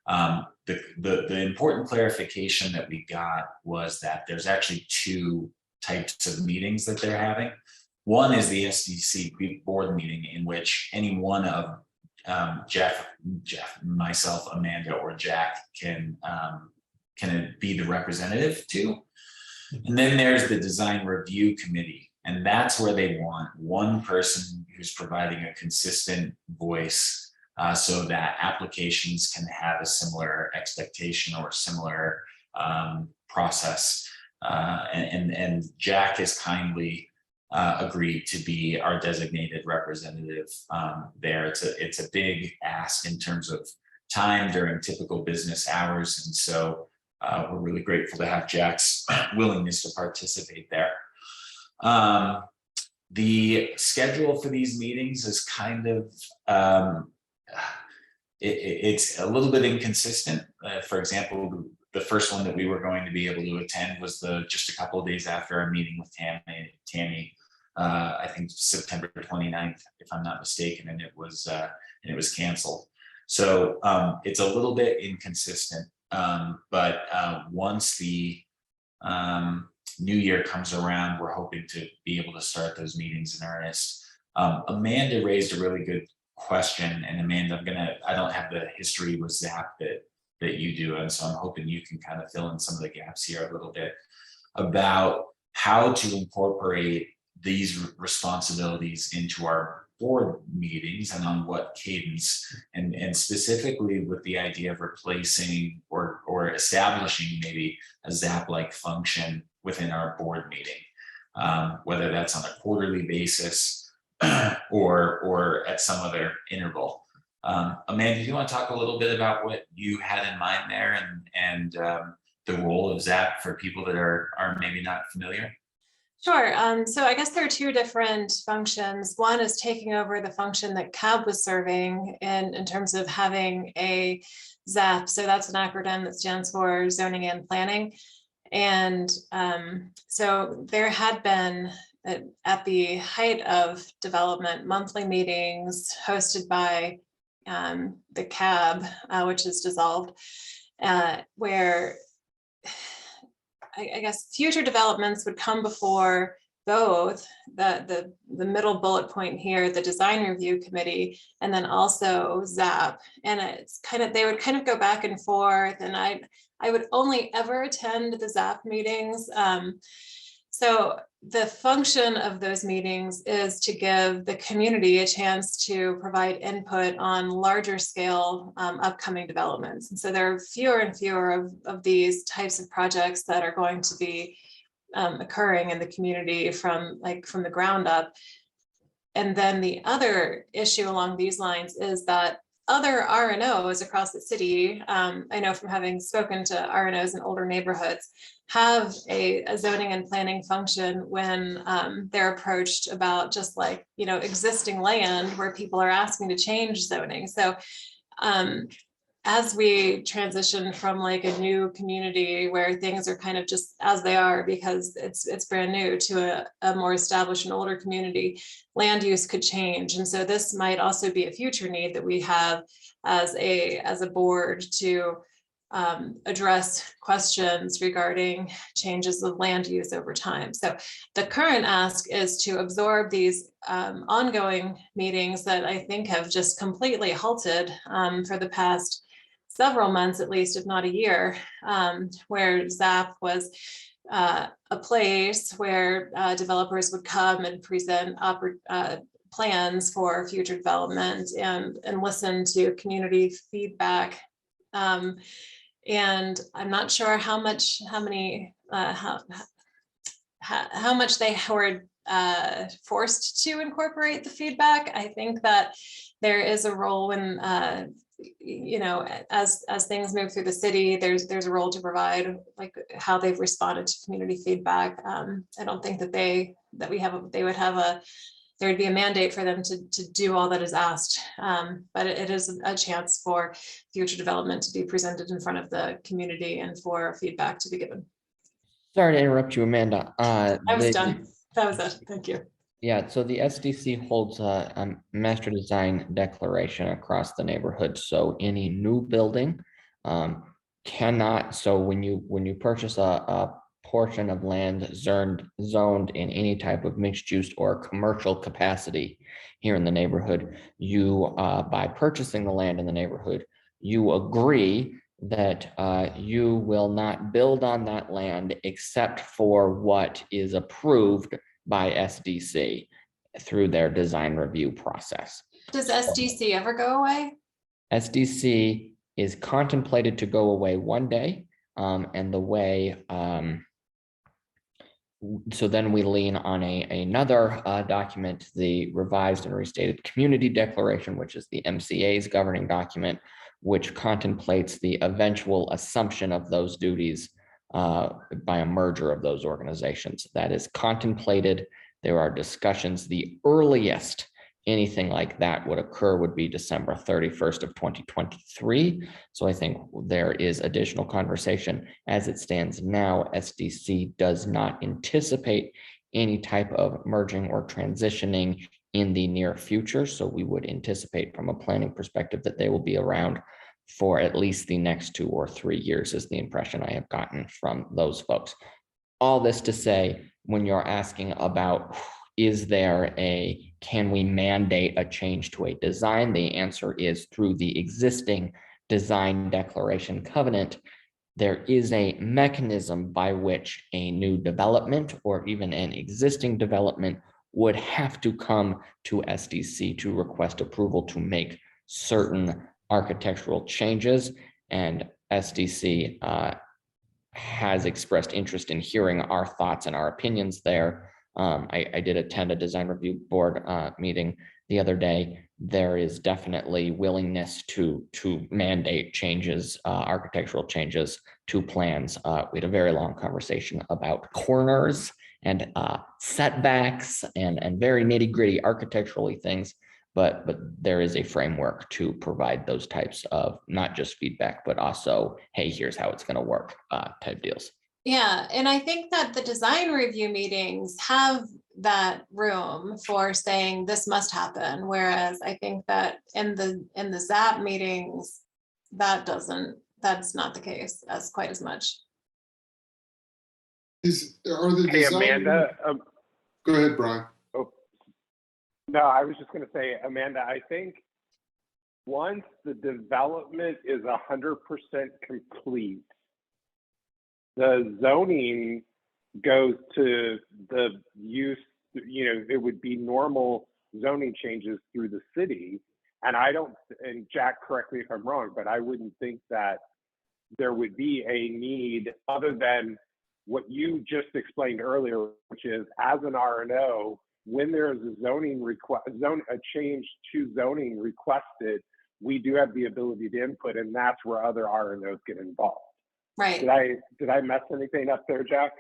The important clarification that we got was that there's actually two types of meetings that they're having. One is the SDC board meeting in which any one of Jeff, myself, Amanda, or Jack can be the representative to. And then there's the design review committee. And that's where they want one person who's providing a consistent voice so that applications can have a similar expectation or similar process. And Jack has kindly agreed to be our designated representative there. It's a big ask in terms of time during typical business hours. And so we're really grateful to have Jack's willingness to participate there. The schedule for these meetings is kind of, it's a little bit inconsistent. For example, the first one that we were going to be able to attend was just a couple of days after our meeting with Tammy, I think September 29th, if I'm not mistaken, and it was canceled. So it's a little bit inconsistent, but once the new year comes around, we're hoping to be able to start those meetings in earnest. Amanda raised a really good question, and Amanda, I don't have the history with ZAP that you do, and so I'm hoping you can kind of fill in some of the gaps here a little bit about how to incorporate these responsibilities into our board meetings and on what cadence, and specifically with the idea of replacing or establishing maybe a ZAP-like function within our board meeting, whether that's on a quarterly basis or at some other interval. Amanda, do you want to talk a little bit about what you had in mind there and the role of ZAP for people that are maybe not familiar? Sure. So I guess there are two different functions. One is taking over the function that CAB was serving in terms of having a ZAP. So that's an acronym that stands for Zoning and Planning. And so there had been, at the height of development, monthly meetings hosted by the CAB, which is dissolved, where I guess future developments would come before both the middle bullet point here, the design review committee, and then also ZAP. And it's kind of, they would kind of go back and forth, and I would only ever attend the ZAP meetings. So the function of those meetings is to give the community a chance to provide input on larger scale upcoming developments. And so there are fewer and fewer of these types of projects that are going to be occurring in the community from the ground up. And then the other issue along these lines is that other RNOs across the city, I know from having spoken to RNOs in older neighborhoods, have a zoning and planning function when they're approached about just like, existing land where people are asking to change zoning. So as we transition from like a new community where things are kind of just as they are because it's brand new to a more established and older community, land use could change. And so this might also be a future need that we have as a board to address questions regarding changes of land use over time. So the current ask is to absorb these ongoing meetings that I think have just completely halted for the past several months, at least, if not a year, where ZAP was a place where developers would come and present plans for future development and listen to community feedback. And I'm not sure how much they were forced to incorporate the feedback. I think that there is a role when you know, as things move through the city, there's a role to provide, like how they've responded to community feedback. I don't think that they would there would be a mandate for them to do all that is asked. But it is a chance for future development to be presented in front of the community and for feedback to be given. Sorry to interrupt you, Amanda. I was done. That was it. Thank you. Yeah, so the SDC holds a master design declaration across the neighborhood. So any new building cannot. So when you purchase a portion of land zoned in any type of mixed use or commercial capacity here in the neighborhood, you by purchasing the land in the neighborhood, you agree that you will not build on that land except for what is approved by SDC through their design review process. Does SDC ever go away? SDC is contemplated to go away one day, and the way so then we lean on another document, the revised and restated community declaration, which is the MCA's governing document, which contemplates the eventual assumption of those duties by a merger of those organizations. That is contemplated. There are discussions. The earliest anything like that would occur would be December 31st of 2023. So I think there is additional conversation. As it stands now, SDC does not anticipate any type of merging or transitioning in the near future. So we would anticipate from a planning perspective that they will be around for at least the next 2 or 3 years is the impression I have gotten from those folks. All this to say, when you're asking about can we mandate a change to a design? The answer is through the existing design declaration covenant. There is a mechanism by which a new development or even an existing development would have to come to SDC to request approval to make certain architectural changes, and SDC has expressed interest in hearing our thoughts and our opinions there. I did attend a design review board meeting the other day. There is definitely willingness to mandate changes, architectural changes to plans. We had a very long conversation about corners and setbacks and very nitty gritty architecturally things. But there is a framework to provide those types of not just feedback, but also, hey, here's how it's going to work type deals. Yeah, and I think that the design review meetings have that room for saying this must happen. Whereas I think that in the ZAP meetings, that's not the case as quite as much. Hey, Amanda. Go ahead, Brian. No, I was just going to say, Amanda, I think once the development is 100% complete, the zoning goes to the use, it would be normal zoning changes through the city. And and Jack, correct me if I'm wrong, but I wouldn't think that there would be a need other than what you just explained earlier, which is as an RNO, when there is a change to zoning requested, we do have the ability to input, and that's where other RNOs get involved. Right. Did I mess anything up there, Jack?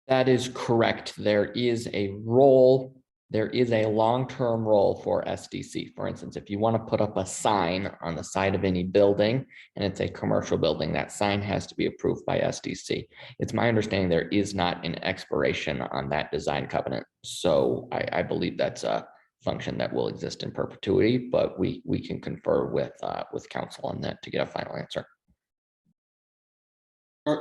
That is correct. There is a role. There is a long-term role for SDC. For instance, if you want to put up a sign on the side of any building and it's a commercial building, that sign has to be approved by SDC. It's my understanding there is not an expiration on that design covenant. So I believe that's a function that will exist in perpetuity, but we can confer with council on that to get a final answer.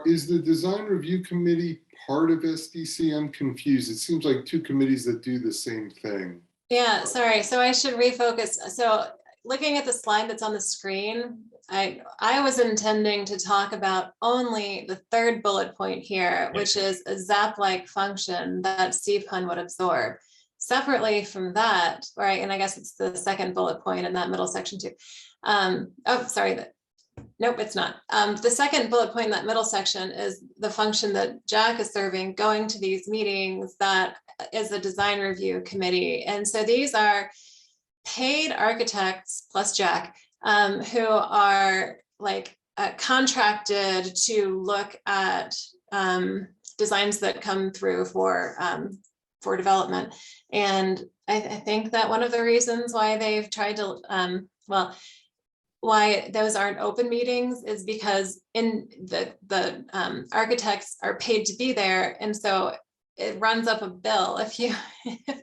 Is the design review committee part of SDC? I'm confused. It seems like two committees that do the same thing. Yeah, sorry. So I should refocus. So looking at the slide that's on the screen, I was intending to talk about only the third bullet point here, which is a ZAP-like function that CPUN would absorb. Separately from that, right, and I guess it's the second bullet point in that middle section too. Nope, it's not. The second bullet point in that middle section is the function that Jack is serving, going to these meetings, that is a design review committee. And so these are paid architects plus Jack who are like contracted to look at designs that come through for development. And I think that one of the reasons why they've tried to, why those aren't open meetings is because in the architects are paid to be there. And so it runs up a bill if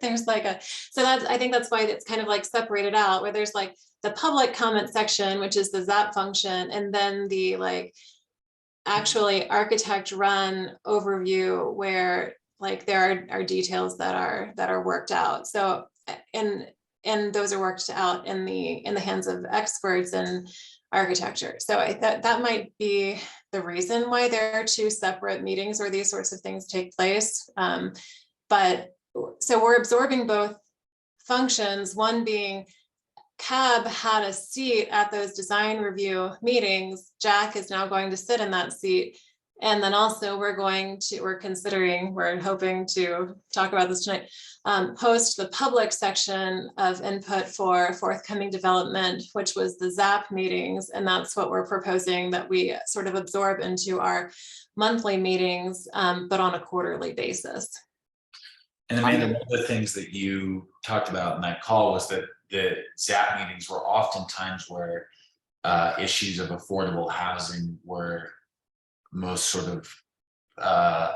there's like I think that's why it's kind of like separated out, where there's like the public comment section, which is the ZAP function, and then the like actually architect run overview where like there are details that are worked out. So and those are worked out in the hands of experts in architecture. So I thought that might be the reason why there are two separate meetings where these sorts of things take place. But so we're absorbing both functions, one being CAB had a seat at those design review meetings. Jack is now going to sit in that seat. And then also we're hoping to talk about this tonight, host the public section of input for forthcoming development, which was the ZAP meetings. And that's what we're proposing that we sort of absorb into our monthly meetings, but on a quarterly basis. And Amanda, one of the things that you talked about in that call was that the ZAP meetings were oftentimes where issues of affordable housing were most sort of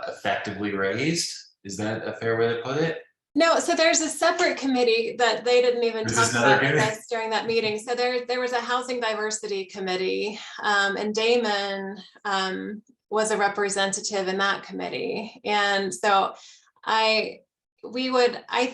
effectively raised. Is that a fair way to put it? No, so there's a separate committee that they didn't even talk about us during that meeting. So there was a housing diversity committee, and Damon was a representative in that committee. And so I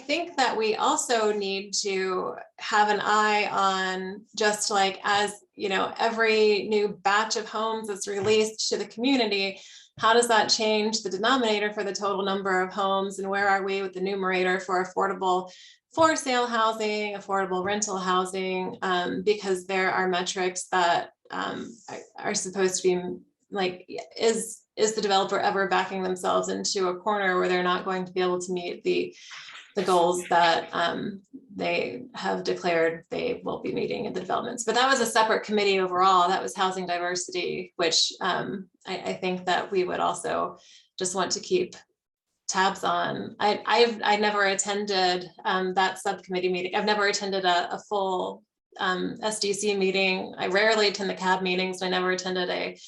think that we also need to have an eye on, just like, as you know, every new batch of homes that's released to the community, how does that change the denominator for the total number of homes, and where are we with the numerator for affordable for sale housing, affordable rental housing, because there are metrics that are supposed to be like, is the developer ever backing themselves into a corner where they're not going to be able to meet the goals that they have declared they will be meeting in the developments. But that was a separate committee overall. That was housing diversity, which I think that we would also just want to keep tabs on. I never attended that subcommittee meeting. I've never attended a full SDC meeting. I rarely attend the CAB meetings. I never attended a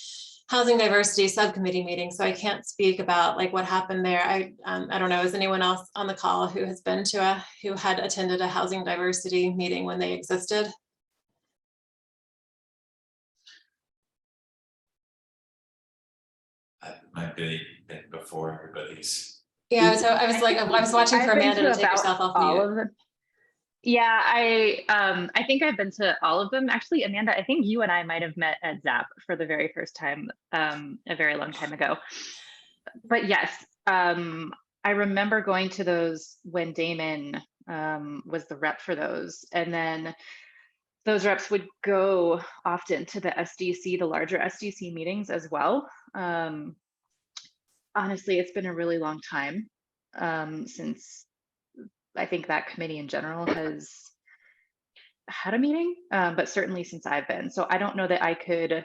housing diversity subcommittee meeting, so I can't speak about like what happened there. I don't know, is anyone else on the call who has been to who had attended a housing diversity meeting when they existed? That might be before everybody's. Yeah, so I was watching for Amanda to take herself off mute. Yeah, I think I've been to all of them. Actually, Amanda, I think you and I might have met at ZAP for the very first time a very long time ago. But yes, I remember going to those when Damon was the rep for those. And then those reps would go often to the SDC, the larger SDC meetings as well. Honestly, it's been a really long time since I think that committee in general has had a meeting, but certainly since I've been. So I don't know that I could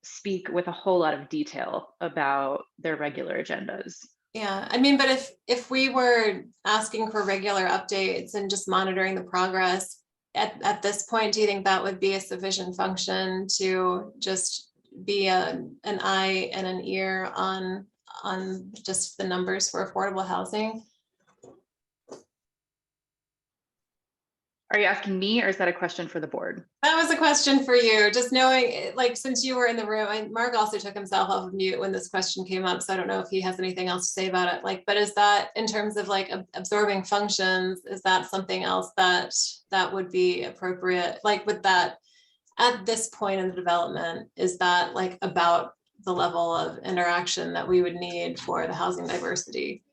speak with a whole lot of detail about their regular agendas. Yeah, I mean, but if we were asking for regular updates and just monitoring the progress at this point, do you think that would be a sufficient function to just be an eye and an ear on just the numbers for affordable housing? Are you asking me, or is that a question for the board? That was a question for you, just knowing, like, since you were in the room, and Mark also took himself off of mute when this question came up, so I don't know if he has anything else to say about it. Like, but is that, in terms of like absorbing functions, is that something else that would be appropriate? Like, with that, at this point in the development, is that like about the level of interaction that we would need for the housing diversity?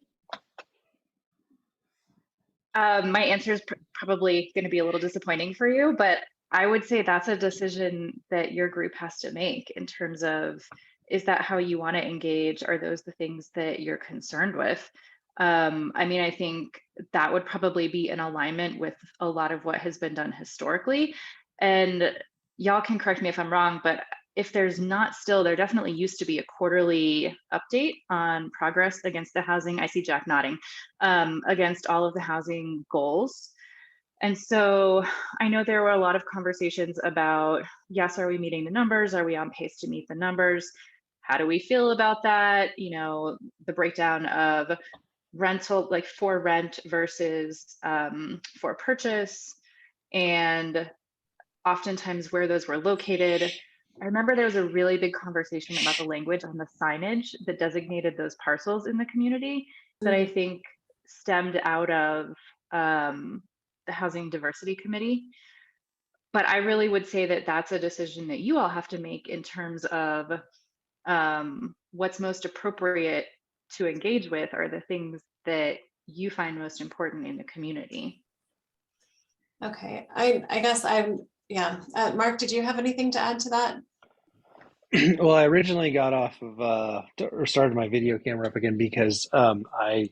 My answer is probably going to be a little disappointing for you, but I would say that's a decision that your group has to make in terms of, is that how you want to engage? Are those the things that you're concerned with? I mean, I think that would probably be in alignment with a lot of what has been done historically. And, y'all can correct me if I'm wrong, but if there's not still, there definitely used to be a quarterly update on progress against the housing. I see Jack nodding, against all of the housing goals. And so I know there were a lot of conversations about, yes, are we meeting the numbers? Are we on pace to meet the numbers? How do we feel about that? You know, the breakdown of rental, like for rent versus for purchase, and oftentimes where those were located. I remember there was a really big conversation about the language on the signage that designated those parcels in the community that I think stemmed out of the Housing Diversity Committee. But I really would say that that's a decision that you all have to make in terms of what's most appropriate to engage with, are the things that you find most important in the community. Okay, I guess yeah. Mark, did you have anything to add to that? Well, I originally got off of or started my video camera up again because I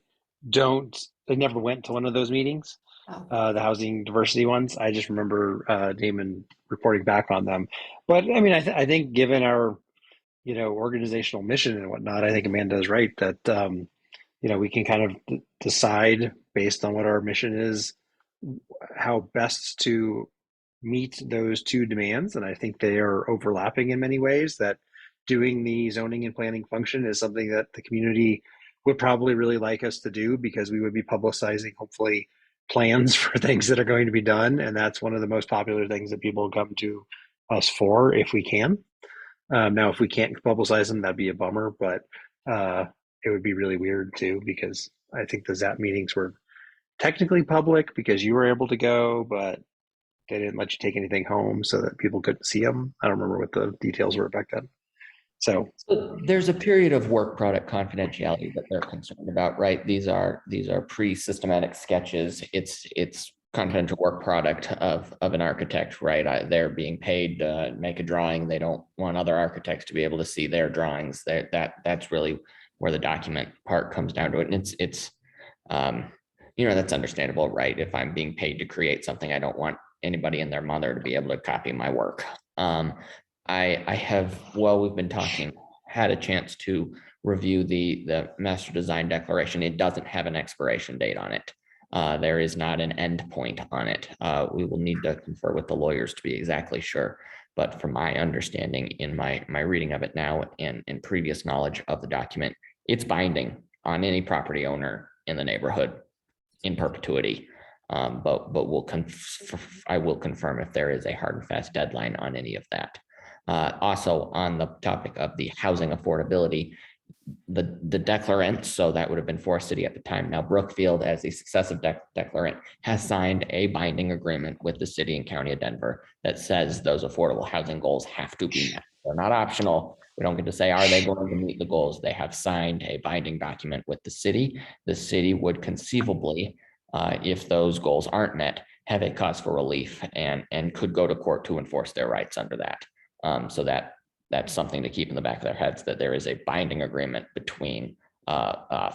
never went to one of those meetings, the housing diversity ones. I just remember Damon reporting back on them. But I mean, I think given our, organizational mission and whatnot, I think Amanda is right that, we can kind of decide based on what our mission is, how best to meet those two demands. And I think they are overlapping in many ways, that doing the zoning and planning function is something that the community would probably really like us to do, because we would be publicizing, hopefully, plans for things that are going to be done. And that's one of the most popular things that people come to us for, if we can. Now, if we can't publicize them, that'd be a bummer, but it would be really weird too, because I think the ZAP meetings were technically public because you were able to go, but they didn't let you take anything home so that people couldn't see them. I don't remember what the details were back then. So there's a period of work product confidentiality that they're concerned about, right? These are pre-systematic sketches. It's confidential work product of an architect, right? They're being paid to make a drawing. They don't want other architects to be able to see their drawings. That's really where the document part comes down to it. And it's that's understandable, right? If I'm being paid to create something, I don't want anybody and their mother to be able to copy my work. I have, while we've been talking, had a chance to review the master design declaration. It doesn't have an expiration date on it. There is not an end point on it. We will need to confer with the lawyers to be exactly sure. But from my understanding in my reading of it now and in previous knowledge of the document, it's binding on any property owner in the neighborhood in perpetuity. But I will confirm if there is a hard and fast deadline on any of that. Also on the topic of the housing affordability, the declarant, so that would have been Forest City at the time, now Brookfield as the successive declarant, has signed a binding agreement with the city and county of Denver that says those affordable housing goals have to be met. They're not optional. We don't get to say, are they going to meet the goals? They have signed a binding document with the city. The city would conceivably, if those goals aren't met, have a cause for relief and could go to court to enforce their rights under that. So that's something to keep in the back of their heads, that there is a binding agreement between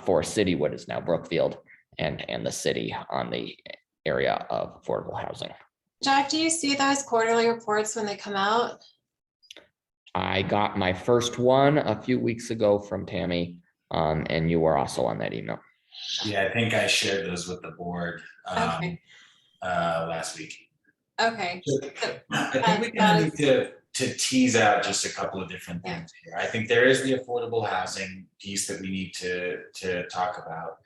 Forest City, what is now Brookfield, and the city on the area of affordable housing. Jack, do you see those quarterly reports when they come out? I got my first one a few weeks ago from Tammy, and you were also on that email. Yeah, I think I shared those with the board last week. Okay. I think we kind of need to tease out just a couple of different things here. I think there is the affordable housing piece that we need to talk about.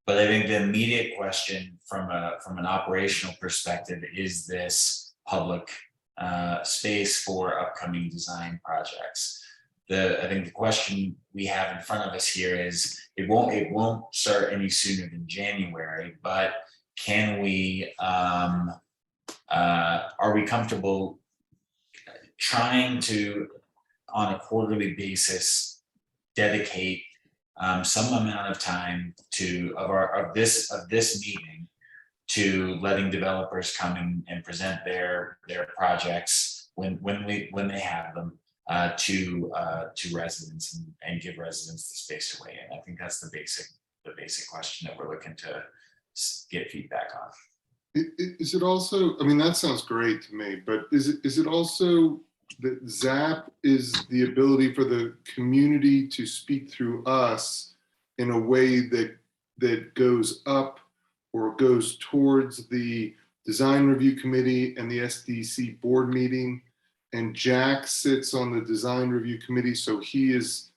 But I think the immediate question from an operational perspective is this public space for upcoming design projects. I think the question we have in front of us here is it won't start any sooner than January, but can we are we comfortable trying to, on a quarterly basis, dedicate some amount of time of this meeting to letting developers come in and present their projects when they have them to residents and give residents the space to weigh in. I think that's the basic question that we're looking to get feedback on. Is it also, I mean, that sounds great to me, but is it also that ZAP is the ability for the community to speak through us in a way that goes up or goes towards the design review committee and the SDC board meeting, and Jack sits on the design review committee, so he is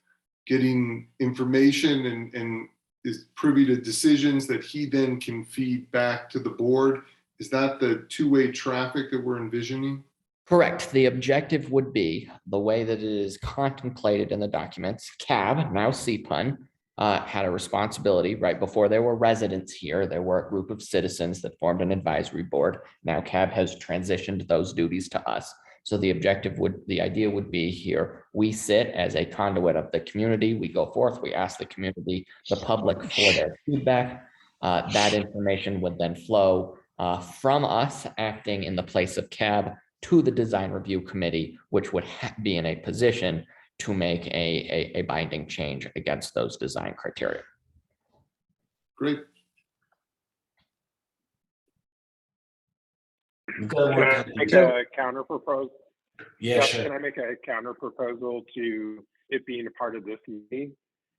getting information and is privy to decisions that he then can feed back to the board? Is that the two-way traffic that we're envisioning? Correct. The objective would be the way that it is contemplated in the documents. CAB, now CPUN, had a responsibility right before there were residents here. There were a group of citizens that formed an advisory board. Now CAB has transitioned those duties to us. So the idea would be here, we sit as a conduit of the community. We go forth, we ask the community, the public for their feedback. That information would then flow from us acting in the place of CAB to the design review committee, which would be in a position to make a binding change against those design criteria. Great. Can I make a counter proposal? Yeah, Jeff, sure. Can I make a counter proposal to it being a part of this meeting?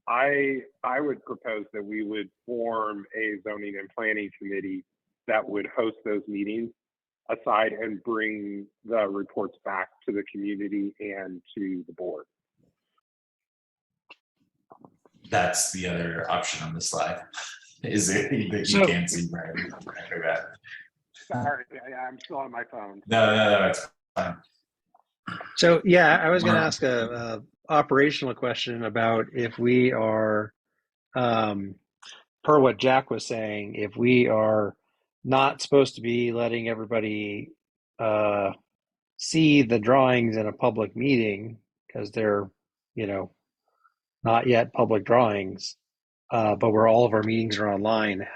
I would propose that we would form a zoning and planning committee that would host those meetings aside and bring the reports back to the community and to the board. That's the other option on the slide. Is it that you can't see right? Sorry, I'm still on my phone. No, it's fine. So yeah, I was going to ask a operational question about if we are, per what Jack was saying, if we are not supposed to be letting everybody see the drawings in a public meeting because they're, not yet public drawings, but where all of our meetings are online,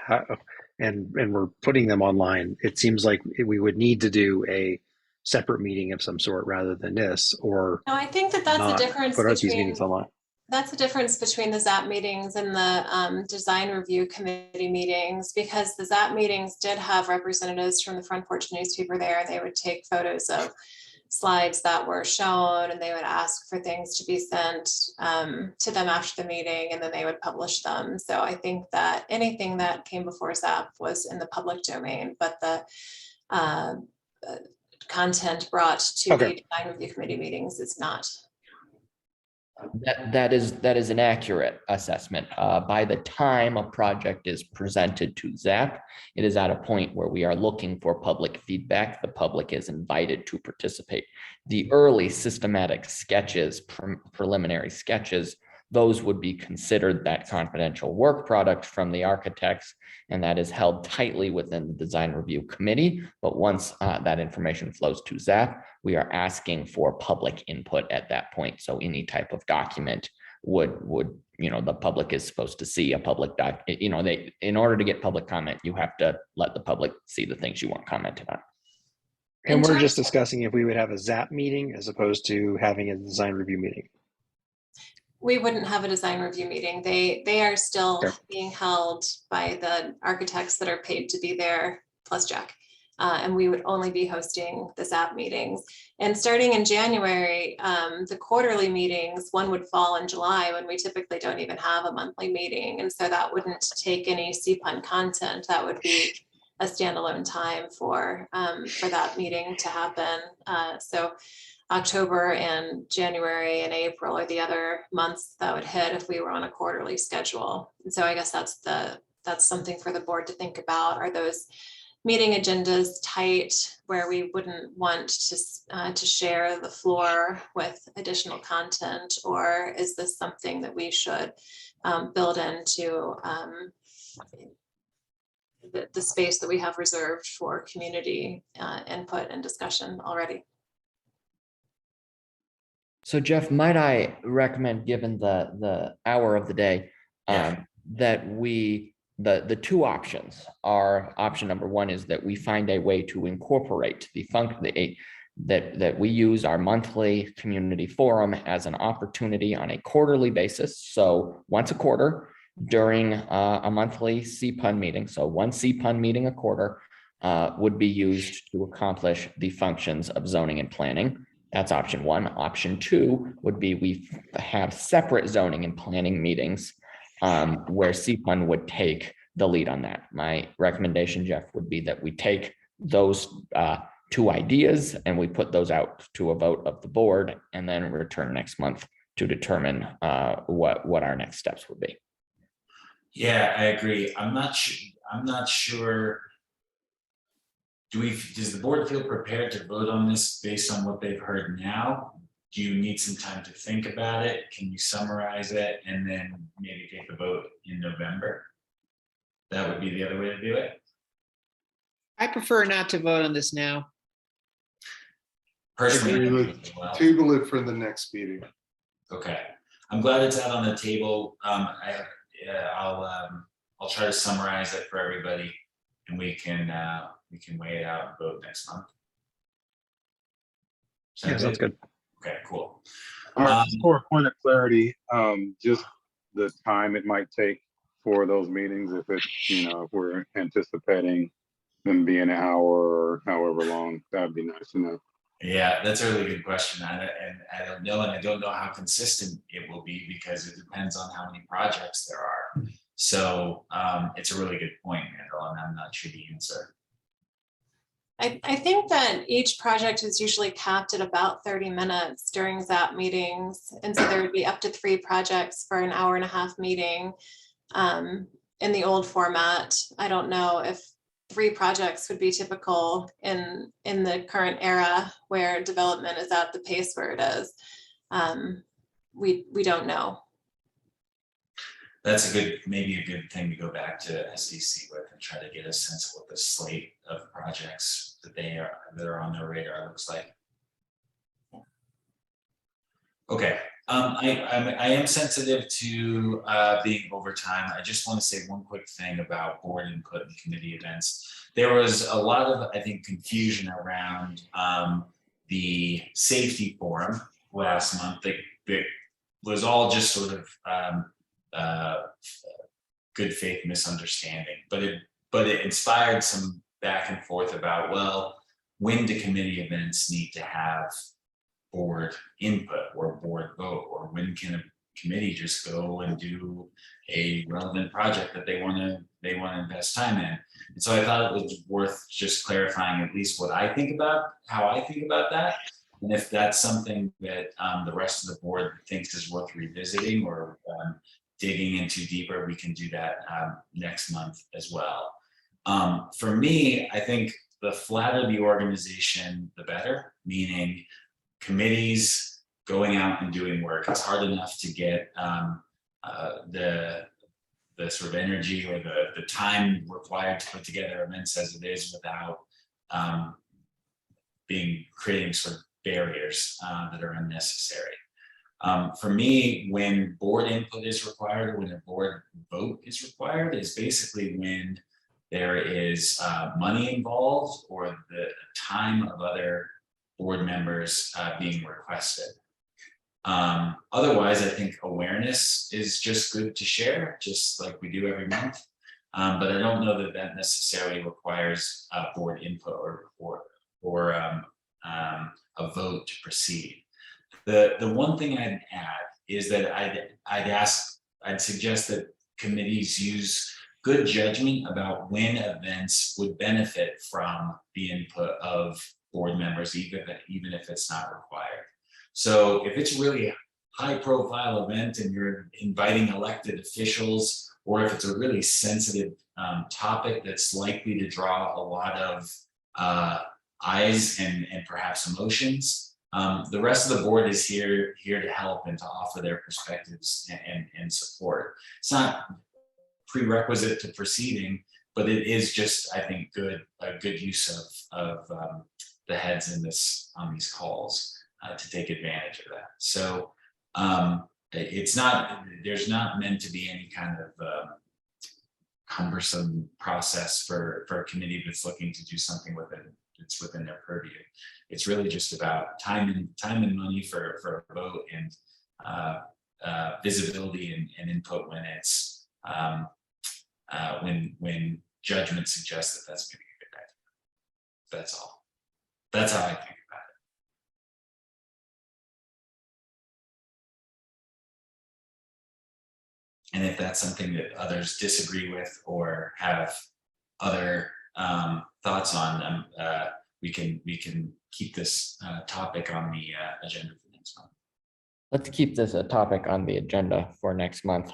and we're putting them online. It seems like we would need to do a separate meeting of some sort rather than this, or No, I think that that's the difference put out these between meetings online. that's the difference between the ZAP meetings and the design review committee meetings, because the ZAP meetings did have representatives from the Front Porch newspaper there. They would take photos of slides that were shown, and they would ask for things to be sent to them after the meeting, and then they would publish them. So I think that anything that came before ZAP was in the public domain, but the content brought to the design review committee meetings is not. That is an accurate assessment. By the time a project is presented to ZAP, it is at a point where we are looking for public feedback. The public is invited to participate. The early systematic sketches, preliminary sketches, those would be considered that confidential work product from the architects, and that is held tightly within the design review committee. But once that information flows to ZAP, we are asking for public input at that point. So any type of document would the public is supposed to see a public doc. In order to get public comment, you have to let the public see the things you want commented on. And we're just discussing if we would have a ZAP meeting as opposed to having a design review meeting. We wouldn't have a design review meeting. They are still being held by the architects that are paid to be there, plus Jack. And we would only be hosting the ZAP meetings. And starting in January, the quarterly meetings, one would fall in July when we typically don't even have a monthly meeting. And so that wouldn't take any CPUN content. That would be a standalone time for that meeting to happen. So October and January and April are the other months that would hit if we were on a quarterly schedule. And so I guess that's something for the board to think about. Are those meeting agendas tight where we wouldn't want to share the floor with additional content, or is this something that we should build into the space that we have reserved for community input and discussion already? So Jeff, might I recommend, given the hour of the day, that the two options are, option number one is that we find a way to incorporate that we use our monthly community forum as an opportunity on a quarterly basis. So once a quarter during a monthly CPUN meeting. So one CPUN meeting a quarter, would be used to accomplish the functions of zoning and planning. That's option one. Option two would be we have separate zoning and planning meetings where CPUN would take the lead on that. My recommendation, Jeff, would be that we take those two ideas and we put those out to a vote of the board and then return next month to determine what our next steps would be. Yeah, I agree. I'm not sure. Does the board feel prepared to vote on this based on what they've heard now? Do you need some time to think about it? Can you summarize it and then maybe take the vote in November? That would be the other way to do it. I prefer not to vote on this now. Personally, Table it for the next meeting. okay. I'm glad it's out on the table. I'll try to summarize it for everybody, and we can weigh it out and vote next month. Sounds good. Okay, cool. For a point of clarity, just the time it might take for those meetings, if it's, if we're anticipating them being an hour or however long, that'd be nice to know. Yeah, that's a really good question. I don't know, and I don't know how consistent it will be because it depends on how many projects there are. So it's a really good point, Randall, and I'm not sure the answer. I think that each project is usually capped at about 30 minutes during ZAP meetings. And so there would be up to 3 projects for an hour-and-a-half meeting in the old format. I don't know if 3 projects would be typical in the current era where development is at the pace where it is. We don't know. That's maybe a good thing to go back to SDC with and try to get a sense of what the slate of projects that are on their radar looks like. Okay, I am sensitive to being over time. I just want to say one quick thing about board input and committee events. There was a lot of, I think, confusion around the safety forum last month. That was all just sort of good faith misunderstanding, but it inspired some back and forth about, well, when do committee events need to have board input or board vote, or when can a committee just go and do a relevant project that they want to invest time in? And so I thought it was worth just clarifying at least what I think about, how I think about that. And if that's something that the rest of the board thinks is worth revisiting or digging into deeper, we can do that next month as well. For me, I think the flatter the organization, the better, meaning committees going out and doing work. It's hard enough to get the sort of energy or the time required to put together events as it is without creating sort of barriers that are unnecessary. For me, when board input is required or when a board vote is required is basically when there is money involved or the time of other board members being requested. Otherwise, I think awareness is just good to share, just like we do every month. But I don't know that necessarily requires board input or a vote to proceed. The one thing I'd add is that I'd suggest that committees use good judgment about when events would benefit from the input of board members, even if it's not required. So if it's really a high profile event and you're inviting elected officials, or if it's a really sensitive topic that's likely to draw a lot of eyes and perhaps emotions, the rest of the board is here to help and to offer their perspectives and support. It's not prerequisite to proceeding, but it is just, I think, a good use of the heads on these calls to take advantage of that. So there's not meant to be any kind of cumbersome process for a committee that's looking to do something that's within their purview. It's really just about time and money for a vote and visibility and input when it's when judgment suggests that that's maybe a good idea. That's all. That's how I think about it. And if that's something that others disagree with or have other thoughts on, we can keep this topic on the agenda for next month. Let's keep this a topic on the agenda for next month.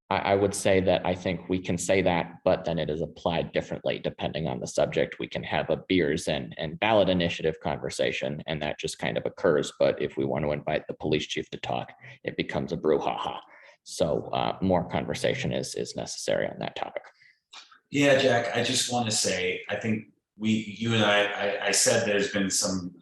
I would say that I think we can say that, but then it is applied differently depending on the subject. We can have a beers and ballot initiative conversation, and that just kind of occurs. But if we want to invite the police chief to talk, it becomes a brouhaha. So more conversation is necessary on that topic. Yeah, Jack, I just want to say, I think you and I said there's been some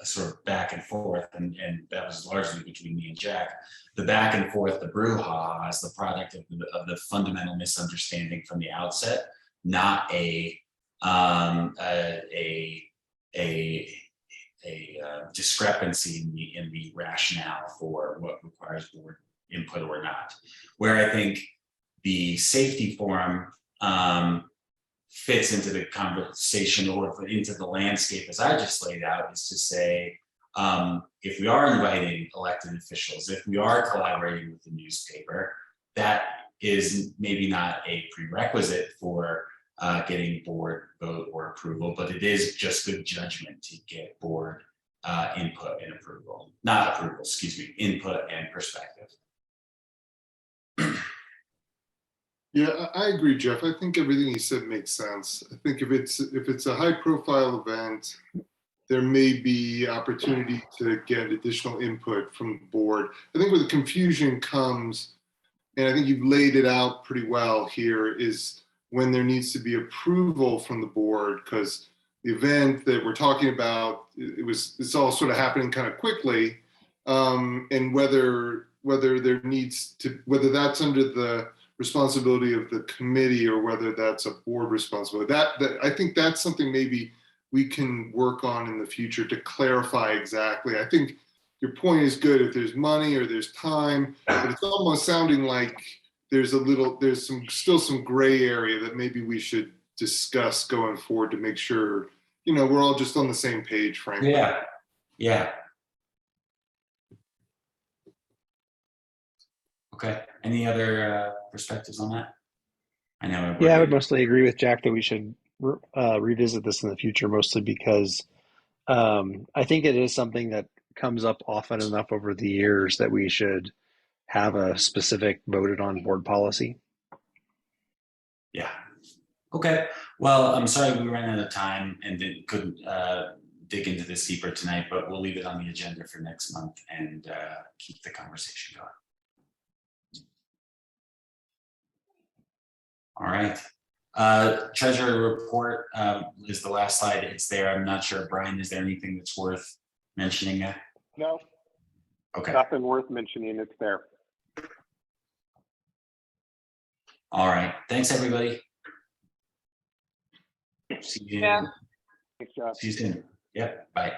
sort of back and forth, and that was largely between me and Jack. The back and forth, the brouhaha, is the product of the fundamental misunderstanding from the outset, not a discrepancy in the rationale for what requires board input or not. Where I think the safety forum fits into the conversation or into the landscape as I just laid out is to say, if we are inviting elected officials, if we are collaborating with the newspaper, that is maybe not a prerequisite for getting board vote or approval, but it is just good judgment to get board input and approval, not approval, excuse me, input and perspective. Yeah, I agree, Jeff. I think everything you said makes sense. I think if it's a high profile event, there may be opportunity to get additional input from the board. I think where the confusion comes, and I think you've laid it out pretty well here, is when there needs to be approval from the board, because the event that we're talking about, it's all sort of happening kind of quickly, and whether that's under the responsibility of the committee or whether that's a board responsibility. That I think that's something maybe we can work on in the future to clarify exactly. I think your point is good. If there's money or there's time, but it's almost sounding like there's still some gray area that maybe we should discuss going forward to make sure, we're all just on the same page, frankly. Yeah. Okay. Any other perspectives on that? I know. Yeah, I would mostly agree with Jack that we should revisit this in the future, mostly because I think it is something that comes up often enough over the years that we should have a specific voted on board policy. Yeah. Okay. Well, I'm sorry we ran out of time and couldn't dig into this deeper tonight, but we'll leave it on the agenda for next month and keep the conversation going. All right. Treasurer report is the last slide. It's there. I'm not sure. Brian, is there anything that's worth mentioning? No. Okay. Nothing worth mentioning. It's there. All right. Thanks, everybody. See you. Yeah. Thanks, Jeff. See you soon. Yep. Bye.